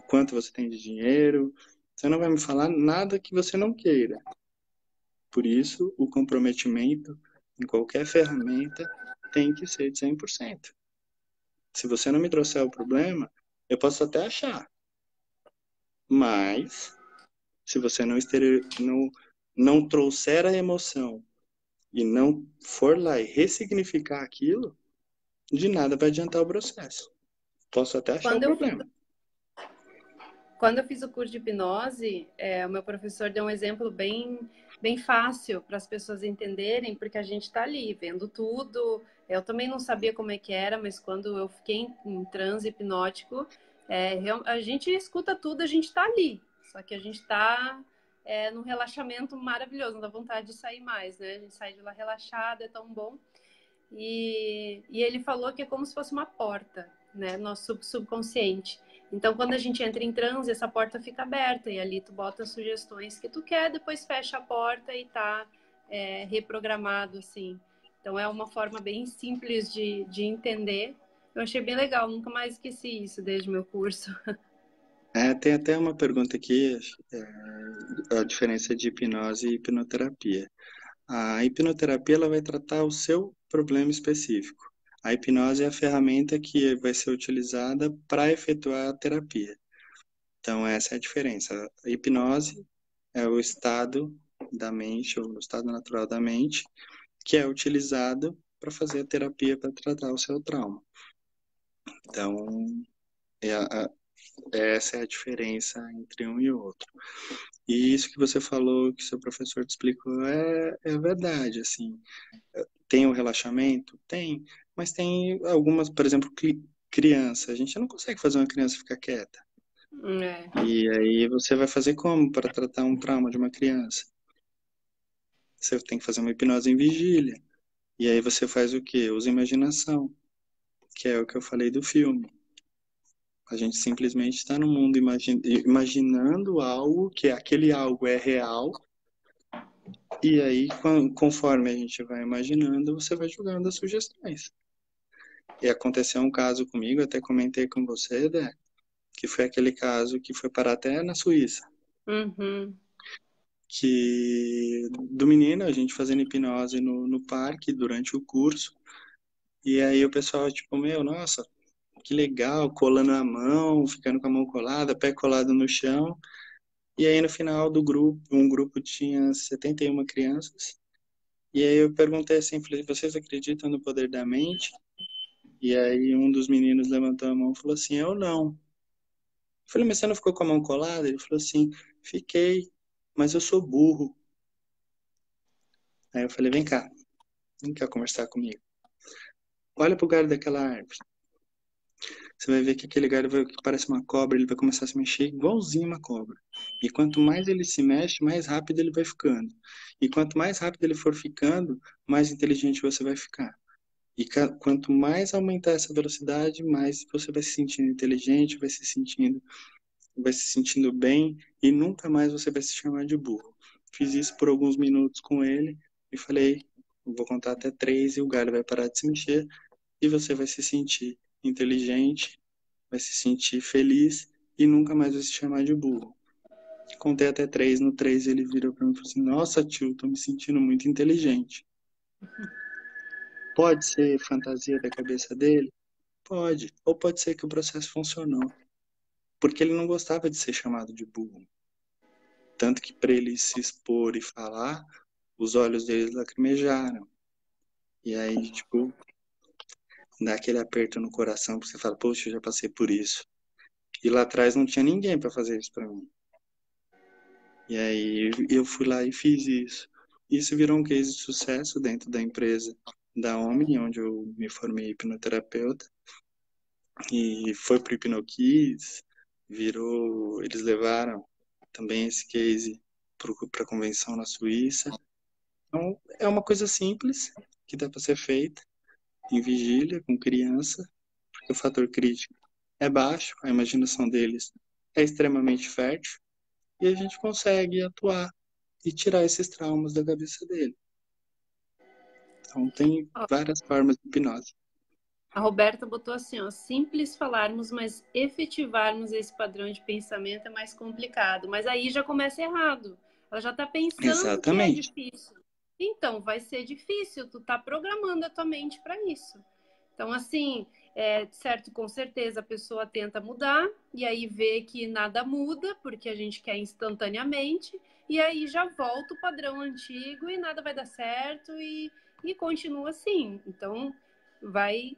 quanto você tem de dinheiro, você não vai me falar nada que você não queira. Por isso, o comprometimento em qualquer ferramenta tem que ser de 100%. Se você não me trouxer o problema, eu posso até achar, mas se você não trouxer a emoção e não for lá e ressignificar aquilo, de nada vai adiantar o processo. Posso até achar o Quando eu, problema. quando eu fiz o curso de hipnose, o meu professor deu um exemplo bem fácil para as pessoas entenderem, porque a gente está ali vendo tudo. Eu também não sabia como é que era, mas quando eu fiquei em transe hipnótico, a gente escuta tudo, a gente está ali. Só que a gente está num relaxamento maravilhoso, não dá vontade de sair mais, né? A gente sai de lá relaxado, é tão bom. E ele falou que é como se fosse uma porta, né? Nosso subconsciente. Então, quando a gente entra em transe, essa porta fica aberta e ali tu bota as sugestões que tu quer, depois fecha a porta e tá reprogramado, assim. Então, é uma forma bem simples de entender. Eu achei bem legal, nunca mais esqueci isso desde o meu curso. Tem até uma pergunta aqui, a diferença de hipnose e hipnoterapia. A hipnoterapia ela vai tratar o seu problema específico. A hipnose é a ferramenta que vai ser utilizada para efetuar a terapia. Então, essa é a diferença. A hipnose é o estado da mente, ou o estado natural da mente, que é utilizado para fazer a terapia para tratar o seu trauma. Então, é essa é a diferença entre um e o outro. E isso que você falou, que seu professor te explicou, é verdade, assim. Tem o relaxamento? Tem, mas tem algumas, por exemplo, criança. A gente não consegue fazer uma criança ficar quieta. É. E aí você vai fazer como para tratar um trauma de uma criança? Você tem que fazer uma hipnose em vigília. E aí você faz o quê? Usa imaginação, que é o que eu falei do filme. A gente simplesmente está no mundo imaginando algo, que aquele algo é real, e aí, conforme a gente vai imaginando, você vai jogando as sugestões. E aconteceu um caso comigo, até comentei com você, né, que foi aquele caso que foi parar até na Suíça. Uhum. Que do menino, a gente fazendo hipnose no parque durante o curso, e aí o pessoal, tipo, meu, nossa, que legal, colando a mão, ficando com a mão colada, pé colado no chão. E aí no final do grupo, um grupo tinha 71 crianças. E aí eu perguntei assim, falei, vocês acreditam no poder da mente? E aí um dos meninos levantou a mão e falou assim, eu não. Eu falei, mas você não ficou com a mão colada? Ele falou assim, fiquei, mas eu sou burro. Aí eu falei, vem cá conversar comigo. Olha pro galho daquela árvore. Você vai ver que aquele galho que parece uma cobra, ele vai começar a se mexer igualzinho uma cobra. E quanto mais ele se mexe, mais rápido ele vai ficando. E quanto mais rápido ele for ficando, mais inteligente você vai ficar. E quanto mais aumentar essa velocidade, mais você vai se sentindo inteligente, vai se sentindo bem e nunca mais você vai se chamar de burro. Fiz isso por alguns minutos com ele e falei, vou contar até 3 e o galho vai parar de se mexer e você vai se sentir inteligente, vai se sentir feliz e nunca mais vai se chamar de burro. Contei até 3, no 3 ele virou para mim e falou assim, nossa tio, tô me sentindo muito inteligente. Pode ser fantasia da cabeça dele? Pode. Ou pode ser que o processo funcionou. Porque ele não gostava de ser chamado de burro. Tanto que para ele se expor e falar, os olhos dele lacrimejaram. E aí, tipo, dá aquele aperto no coração, porque você fala, poxa, eu já passei por isso. E lá atrás não tinha ninguém para fazer isso para mim. E aí eu fui lá e fiz isso. Isso virou um case de sucesso dentro da empresa da Omni, onde eu me formei hipnoterapeuta. E foi pro Hipnoquiz, eles levaram também esse case para a convenção na Suíça. Então, é uma coisa simples que dá para ser feita em vigília com criança, porque o fator crítico é baixo, a imaginação deles é extremamente fértil, e a gente consegue atuar e tirar esses traumas da cabeça dele. Então, tem Ó, várias formas de hipnose. a Roberta botou assim, ó, simples falarmos, mas efetivarmos esse padrão de pensamento é mais complicado. Mas aí já começa errado. Ela já está pensando que é Exatamente. difícil. Então, vai ser difícil. Tu tá programando a tua mente para isso. Então, assim, certo, com certeza a pessoa tenta mudar e aí vê que nada muda, porque a gente quer instantaneamente, e aí já volta o padrão antigo e nada vai dar certo e continua assim. Então, vai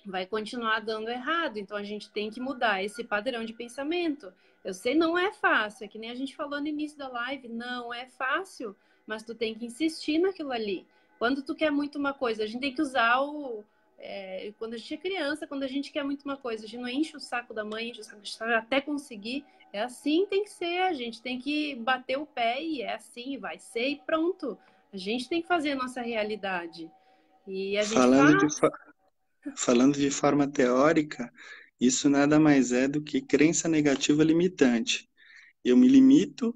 vai continuar dando errado. Então a gente tem que mudar esse padrão de pensamento. Eu sei, não é fácil, é que nem a gente falou no início da live, não é fácil, mas tu tem que insistir naquilo ali. Quando tu quer muito uma coisa, a gente tem que usar o. Quando a gente é criança, quando a gente quer muito uma coisa, a gente não enche o saco da mãe, enche o saco até conseguir. É assim, tem que ser. A gente tem que bater o pé e é assim, vai ser e pronto. A gente tem que fazer a nossa realidade. E a gente Falando de, faz. falando de forma teórica, isso nada mais é do que crença negativa limitante. Eu me limito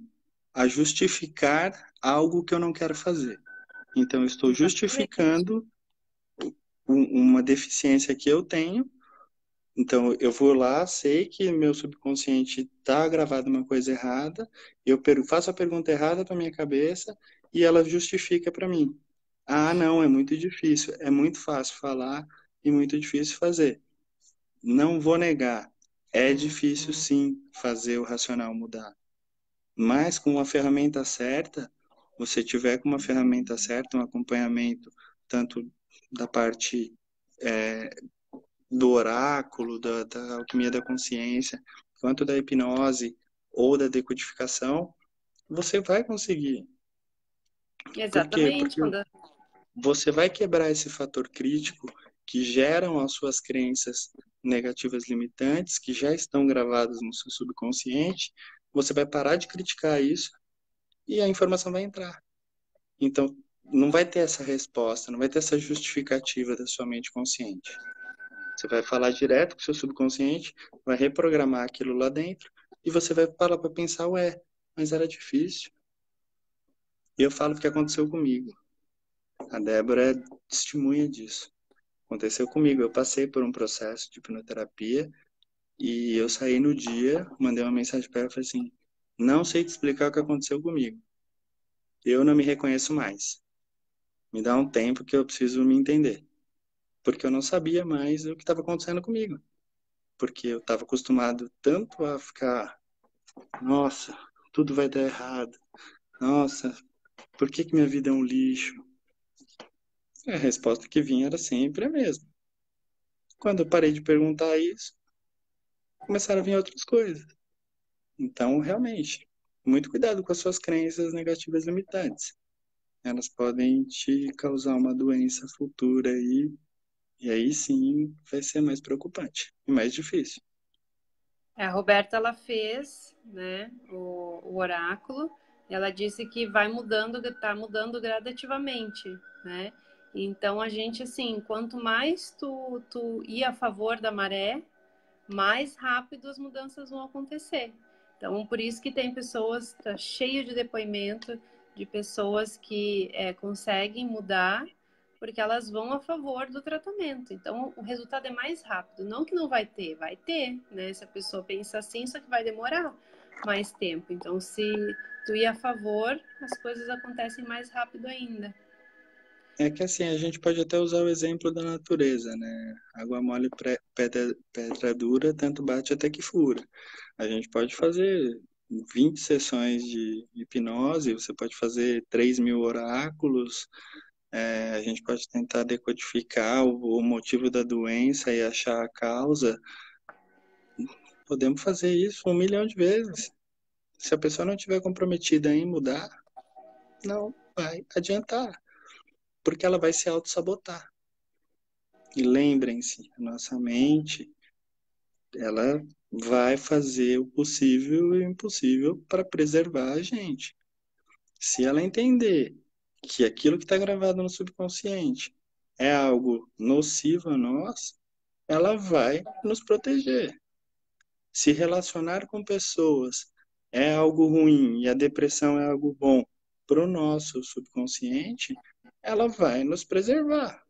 a justificar algo que eu não quero fazer. Então, eu estou Exatamente. justificando uma deficiência que eu tenho. Então, eu vou lá, sei que meu subconsciente está gravado uma coisa errada, eu faço a pergunta errada para minha cabeça e ela justifica para mim. Ah, não, é muito difícil, é muito fácil falar e muito difícil fazer. Não vou negar, é difícil sim fazer o racional mudar, mas com a ferramenta certa, você tiver com uma ferramenta certa, um acompanhamento tanto da parte do oráculo, da alquimia da consciência, quanto da hipnose ou da decodificação, você vai conseguir. Por quê? Exatamente. Porque você vai quebrar esse fator crítico que geram as suas crenças negativas limitantes, que já estão gravadas no seu subconsciente, você vai parar de criticar isso e a informação vai entrar. Então, não vai ter essa resposta, não vai ter essa justificativa da sua mente consciente. Você vai falar direto com o seu subconsciente, vai reprogramar aquilo lá dentro e você vai parar para pensar, ué, mas era difícil. E eu falo o que aconteceu comigo. A Débora é testemunha disso. Aconteceu comigo. Eu passei por um processo de hipnoterapia e eu saí no dia, mandei uma mensagem para ela e falei assim: não sei te explicar o que aconteceu comigo. Eu não me reconheço mais. Me dá um tempo que eu preciso me entender. Porque eu não sabia mais o que estava acontecendo comigo. Porque eu estava acostumado tanto a ficar, nossa, tudo vai dar errado. Nossa, por que que minha vida é um lixo? E a resposta que vinha era sempre a mesma. Quando eu parei de perguntar isso, começaram a vir outras coisas. Então, realmente, muito cuidado com as suas crenças negativas limitantes. Elas podem te causar uma doença futura aí, e aí sim vai ser mais preocupante e mais difícil. A Roberta ela fez, né, o oráculo. Ela disse que vai mudando, tá mudando gradativamente, né? Então a gente assim, quanto mais tu ir a favor da maré, mais rápido as mudanças vão acontecer. Então por isso que tem pessoas, tá cheio de depoimento de pessoas que conseguem mudar porque elas vão a favor do tratamento. Então, o resultado é mais rápido. Não que não vai ter, né? Se a pessoa pensa assim, só que vai demorar mais tempo. Então, se tu ir a favor, as coisas acontecem mais rápido ainda. É que assim, a gente pode até usar o exemplo da natureza, né? Água mole, pedra dura, tanto bate até que fura. A gente pode fazer 20 sessões de hipnose, você pode fazer 3.000 oráculos, a gente pode tentar decodificar o motivo da doença e achar a causa. Podemos fazer isso 1 milhão de vezes. Se a pessoa não estiver comprometida em mudar, não vai adiantar, porque ela vai se auto-sabotar. E lembrem-se, a nossa mente, ela vai fazer o possível e o impossível para preservar a gente. Se ela entender que aquilo que está gravado no subconsciente é algo nocivo a nós, ela vai nos proteger. Se relacionar com pessoas é algo ruim e a depressão é algo bom para o nosso subconsciente, ela vai nos preservar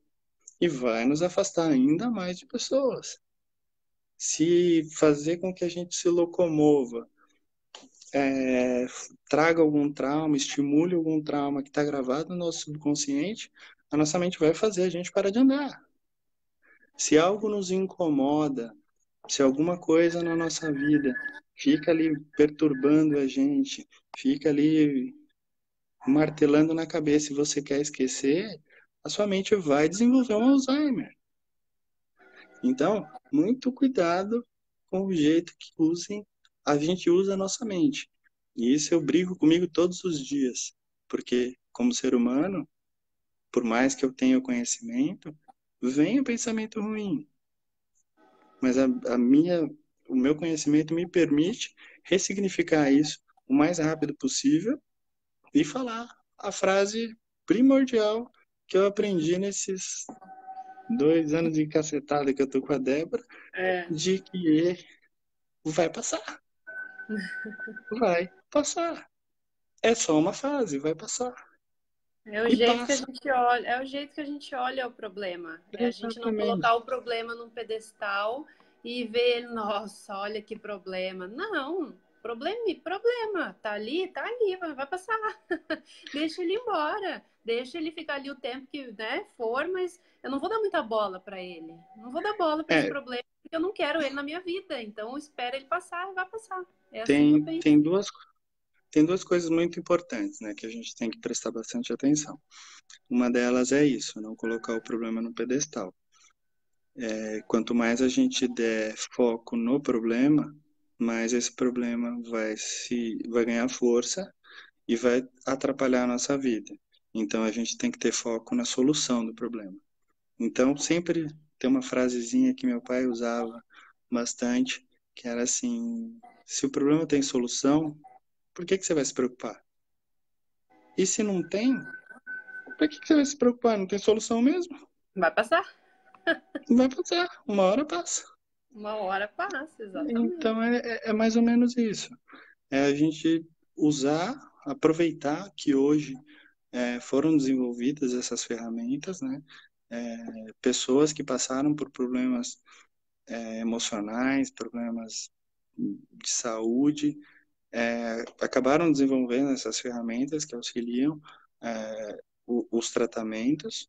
e vai nos afastar ainda mais de pessoas. Se fazer com que a gente se locomova, traga algum trauma, estimule algum trauma que está gravado no nosso subconsciente, a nossa mente vai fazer a gente parar de andar. Se algo nos incomoda, se alguma coisa na nossa vida fica ali perturbando a gente, fica ali martelando na cabeça e você quer esquecer, a sua mente vai desenvolver um Alzheimer. Então, muito cuidado com o jeito que a gente usa a nossa mente. E isso eu brigo comigo todos os dias, porque como ser humano, por mais que eu tenha o conhecimento, vem o pensamento ruim, mas o meu conhecimento me permite ressignificar isso o mais rápido possível e falar a frase primordial que eu aprendi nesses 2 anos de cacetada que eu tô com a Débora, É. de que vai passar, vai passar. É só uma fase, vai passar. É o E jeito que a passa. gente olha, é o jeito que a gente olha o problema. É a gente não colocar Exatamente. o problema num pedestal e ver ele, nossa, olha que problema. Não, problema, tá ali, vai passar. Deixa ele embora, deixa ele ficar ali o tempo que, né, for, mas eu não vou dar muita bola para ele. Não vou dar bola para esse É, problema, porque eu não quero ele na minha vida. Então espera ele passar e vai passar. É assim que eu tem, penso. tem duas, tem duas coisas muito importantes, né, que a gente tem que prestar bastante atenção. Uma delas é isso, não colocar o problema no pedestal. Quanto mais a gente der foco no problema, mais esse problema vai ganhar força e vai atrapalhar a nossa vida. Então a gente tem que ter foco na solução do problema. Então sempre tem uma frasezinha que meu pai usava bastante, que era assim: se o problema tem solução, por que que você vai se preocupar? E se não tem, por que que você vai se preocupar? Não tem solução mesmo? Vai passar. Vai passar, uma hora passa. Uma hora passa, exatamente. Então é mais ou menos isso. É a gente aproveitar que hoje foram desenvolvidas essas ferramentas, né? Pessoas que passaram por problemas emocionais, problemas de saúde, acabaram desenvolvendo essas ferramentas que auxiliam os tratamentos,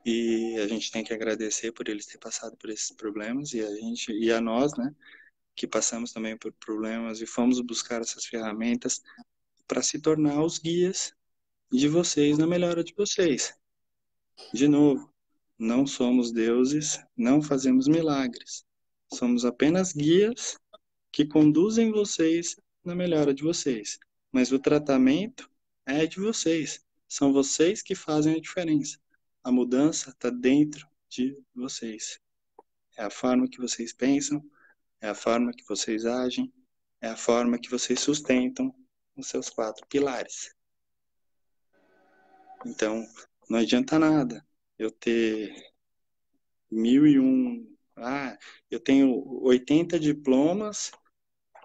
e a gente tem que agradecer por eles terem passado por esses problemas, e a nós, né, que passamos também por problemas e fomos buscar essas ferramentas para se tornar os guias de vocês na melhora de vocês. De novo, não somos deuses, não fazemos milagres. Somos apenas guias que conduzem vocês na melhora de vocês. Mas o tratamento é de vocês. São vocês que fazem a diferença. A mudança está dentro de vocês. É a forma que vocês pensam, é a forma que vocês agem, é a forma que vocês sustentam os seus 4 pilares. Então, não adianta nada eu ter 1001. Eu tenho 80 diplomas,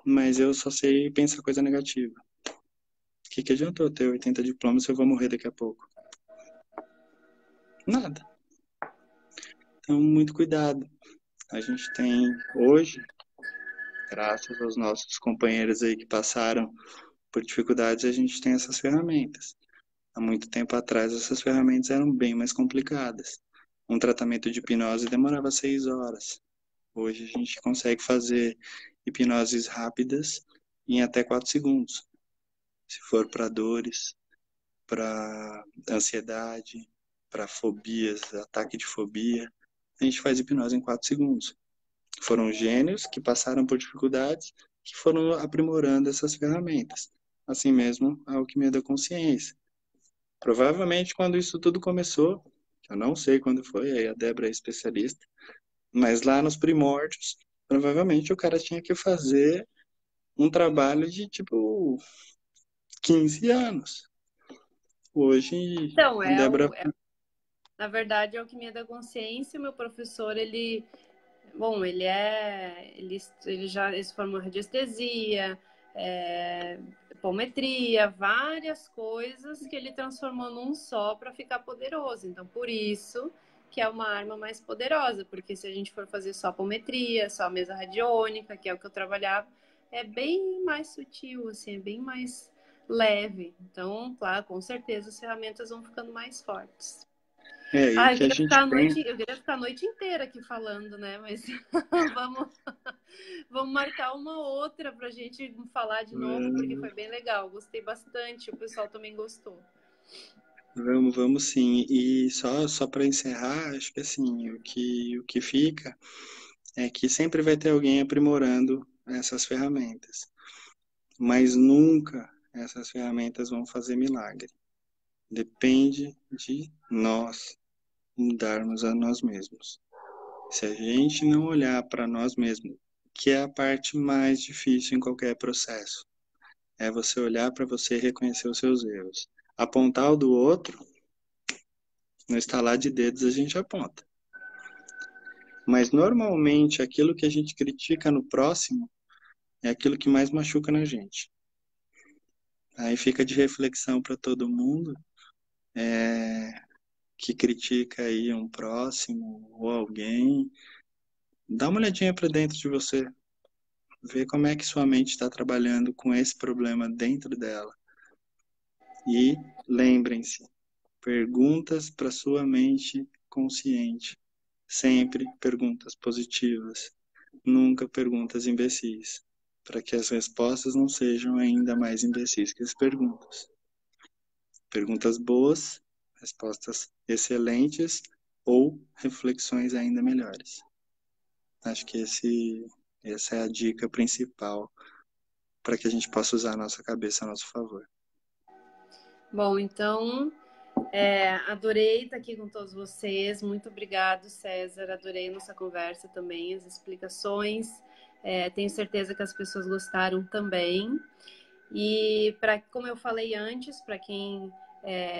mas eu só sei pensar coisa negativa. O que que adiantou eu ter 80 diplomas se eu vou morrer daqui a pouco? Nada. Então, muito cuidado. A gente tem hoje, graças aos nossos companheiros aí que passaram por dificuldades, a gente tem essas ferramentas. Há muito tempo atrás, essas ferramentas eram bem mais complicadas. Um tratamento de hipnose demorava 6 horas. Hoje a gente consegue fazer hipnoses rápidas em até 4 segundos. Se for para dores, para ansiedade, para fobias, ataque de fobia, a gente faz hipnose em 4 segundos. Foram gênios que passaram por dificuldades que foram aprimorando essas ferramentas. Assim mesmo, a alquimia da consciência. Provavelmente quando isso tudo começou, eu não sei quando foi, aí a Débora é especialista, mas lá nos primórdios, provavelmente o cara tinha que fazer um trabalho de tipo 15 anos. Hoje, Então, Débora. na verdade, é o que me dá consciência. O meu professor, ele Bom, ele se formou em radiestesia, é, apometria, várias coisas que ele transformou num só para ficar poderoso. Então, por isso que é uma arma mais poderosa, porque se a gente for fazer só apometria, só a mesa radiônica, que é o que eu trabalhava, é bem mais sutil, assim, é bem mais leve. Então, claro, com certeza as ferramentas vão ficando mais fortes. E o Ah, eu que a queria gente ficar a tem, noite, eu queria ficar a noite inteira aqui falando, né? Mas vamos, vamos marcar uma outra para a gente falar de novo, porque foi bem legal. Gostei bastante, o pessoal também gostou. vamos sim. E só para encerrar, acho que assim, o que fica é que sempre vai ter alguém aprimorando essas ferramentas, mas nunca essas ferramentas vão fazer milagre. Depende de nós mudarmos a nós mesmos. Se a gente não olhar para nós mesmos, que é a parte mais difícil em qualquer processo, é você olhar para você e reconhecer os seus erros. Apontar o do outro, no estalar de dedos a gente aponta. Mas normalmente aquilo que a gente critica no próximo é aquilo que mais machuca na gente. Aí fica de reflexão para todo mundo que critica aí um próximo ou alguém. Dá uma olhadinha para dentro de você, vê como é que sua mente está trabalhando com esse problema dentro dela. E lembrem-se, perguntas para sua mente consciente. Sempre perguntas positivas, nunca perguntas imbecis, para que as respostas não sejam ainda mais imbecis que as perguntas. Perguntas boas, respostas excelentes ou reflexões ainda melhores. Acho que essa é a dica principal para que a gente possa usar a nossa cabeça a nosso favor. Bom, então, adorei estar aqui com todos vocês. Muito obrigado, César. Adorei nossa conversa também, as explicações. Tenho certeza que as pessoas gostaram também. E como eu falei antes, para quem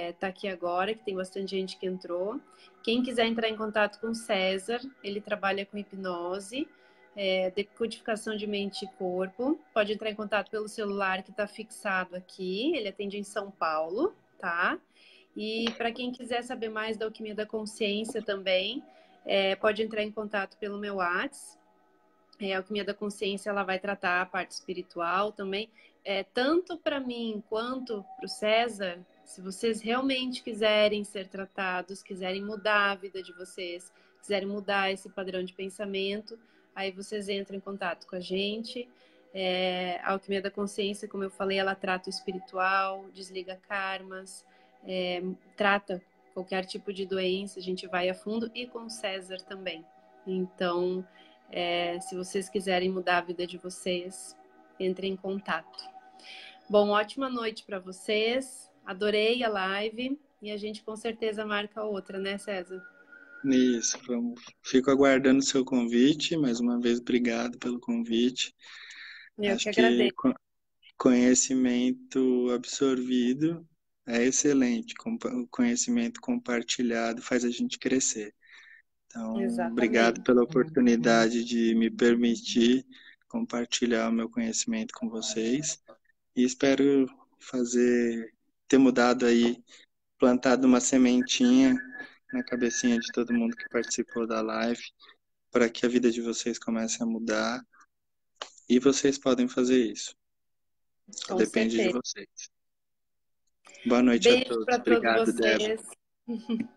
está aqui agora, que tem bastante gente que entrou, quem quiser entrar em contato com o César, ele trabalha com hipnose, decodificação de mente e corpo. Pode entrar em contato pelo celular que está fixado aqui. Ele atende em São Paulo, tá? E para quem quiser saber mais da alquimia da consciência também, pode entrar em contato pelo meu WhatsApp. A alquimia da consciência, ela vai tratar a parte espiritual também. Tanto para mim quanto para o César, se vocês realmente quiserem ser tratados, quiserem mudar a vida de vocês, quiserem mudar esse padrão de pensamento, aí vocês entram em contato com a gente. A alquimia da consciência, como eu falei, ela trata o espiritual, desliga karmas, trata qualquer tipo de doença, a gente vai a fundo, e com o César também. Então, se vocês quiserem mudar a vida de vocês, entrem em contato. Bom, ótima noite para vocês. Adorei a live e a gente com certeza marca outra, né, César? Isso, vamos. Fico aguardando o seu convite. Mais uma vez, obrigado pelo convite. Eu que Acho que agradeço. conhecimento absorvido é excelente. O conhecimento compartilhado faz a gente crescer. Então, obrigado Exatamente. pela oportunidade de me permitir compartilhar o meu conhecimento com vocês. E espero ter mudado aí, plantado uma sementinha na cabecinha de todo mundo que participou da live, para que a vida de vocês comece a mudar. E vocês podem fazer isso. Só Com depende de certeza. vocês. Boa noite a Beijo todos. para todos Obrigado, Débora. vocês.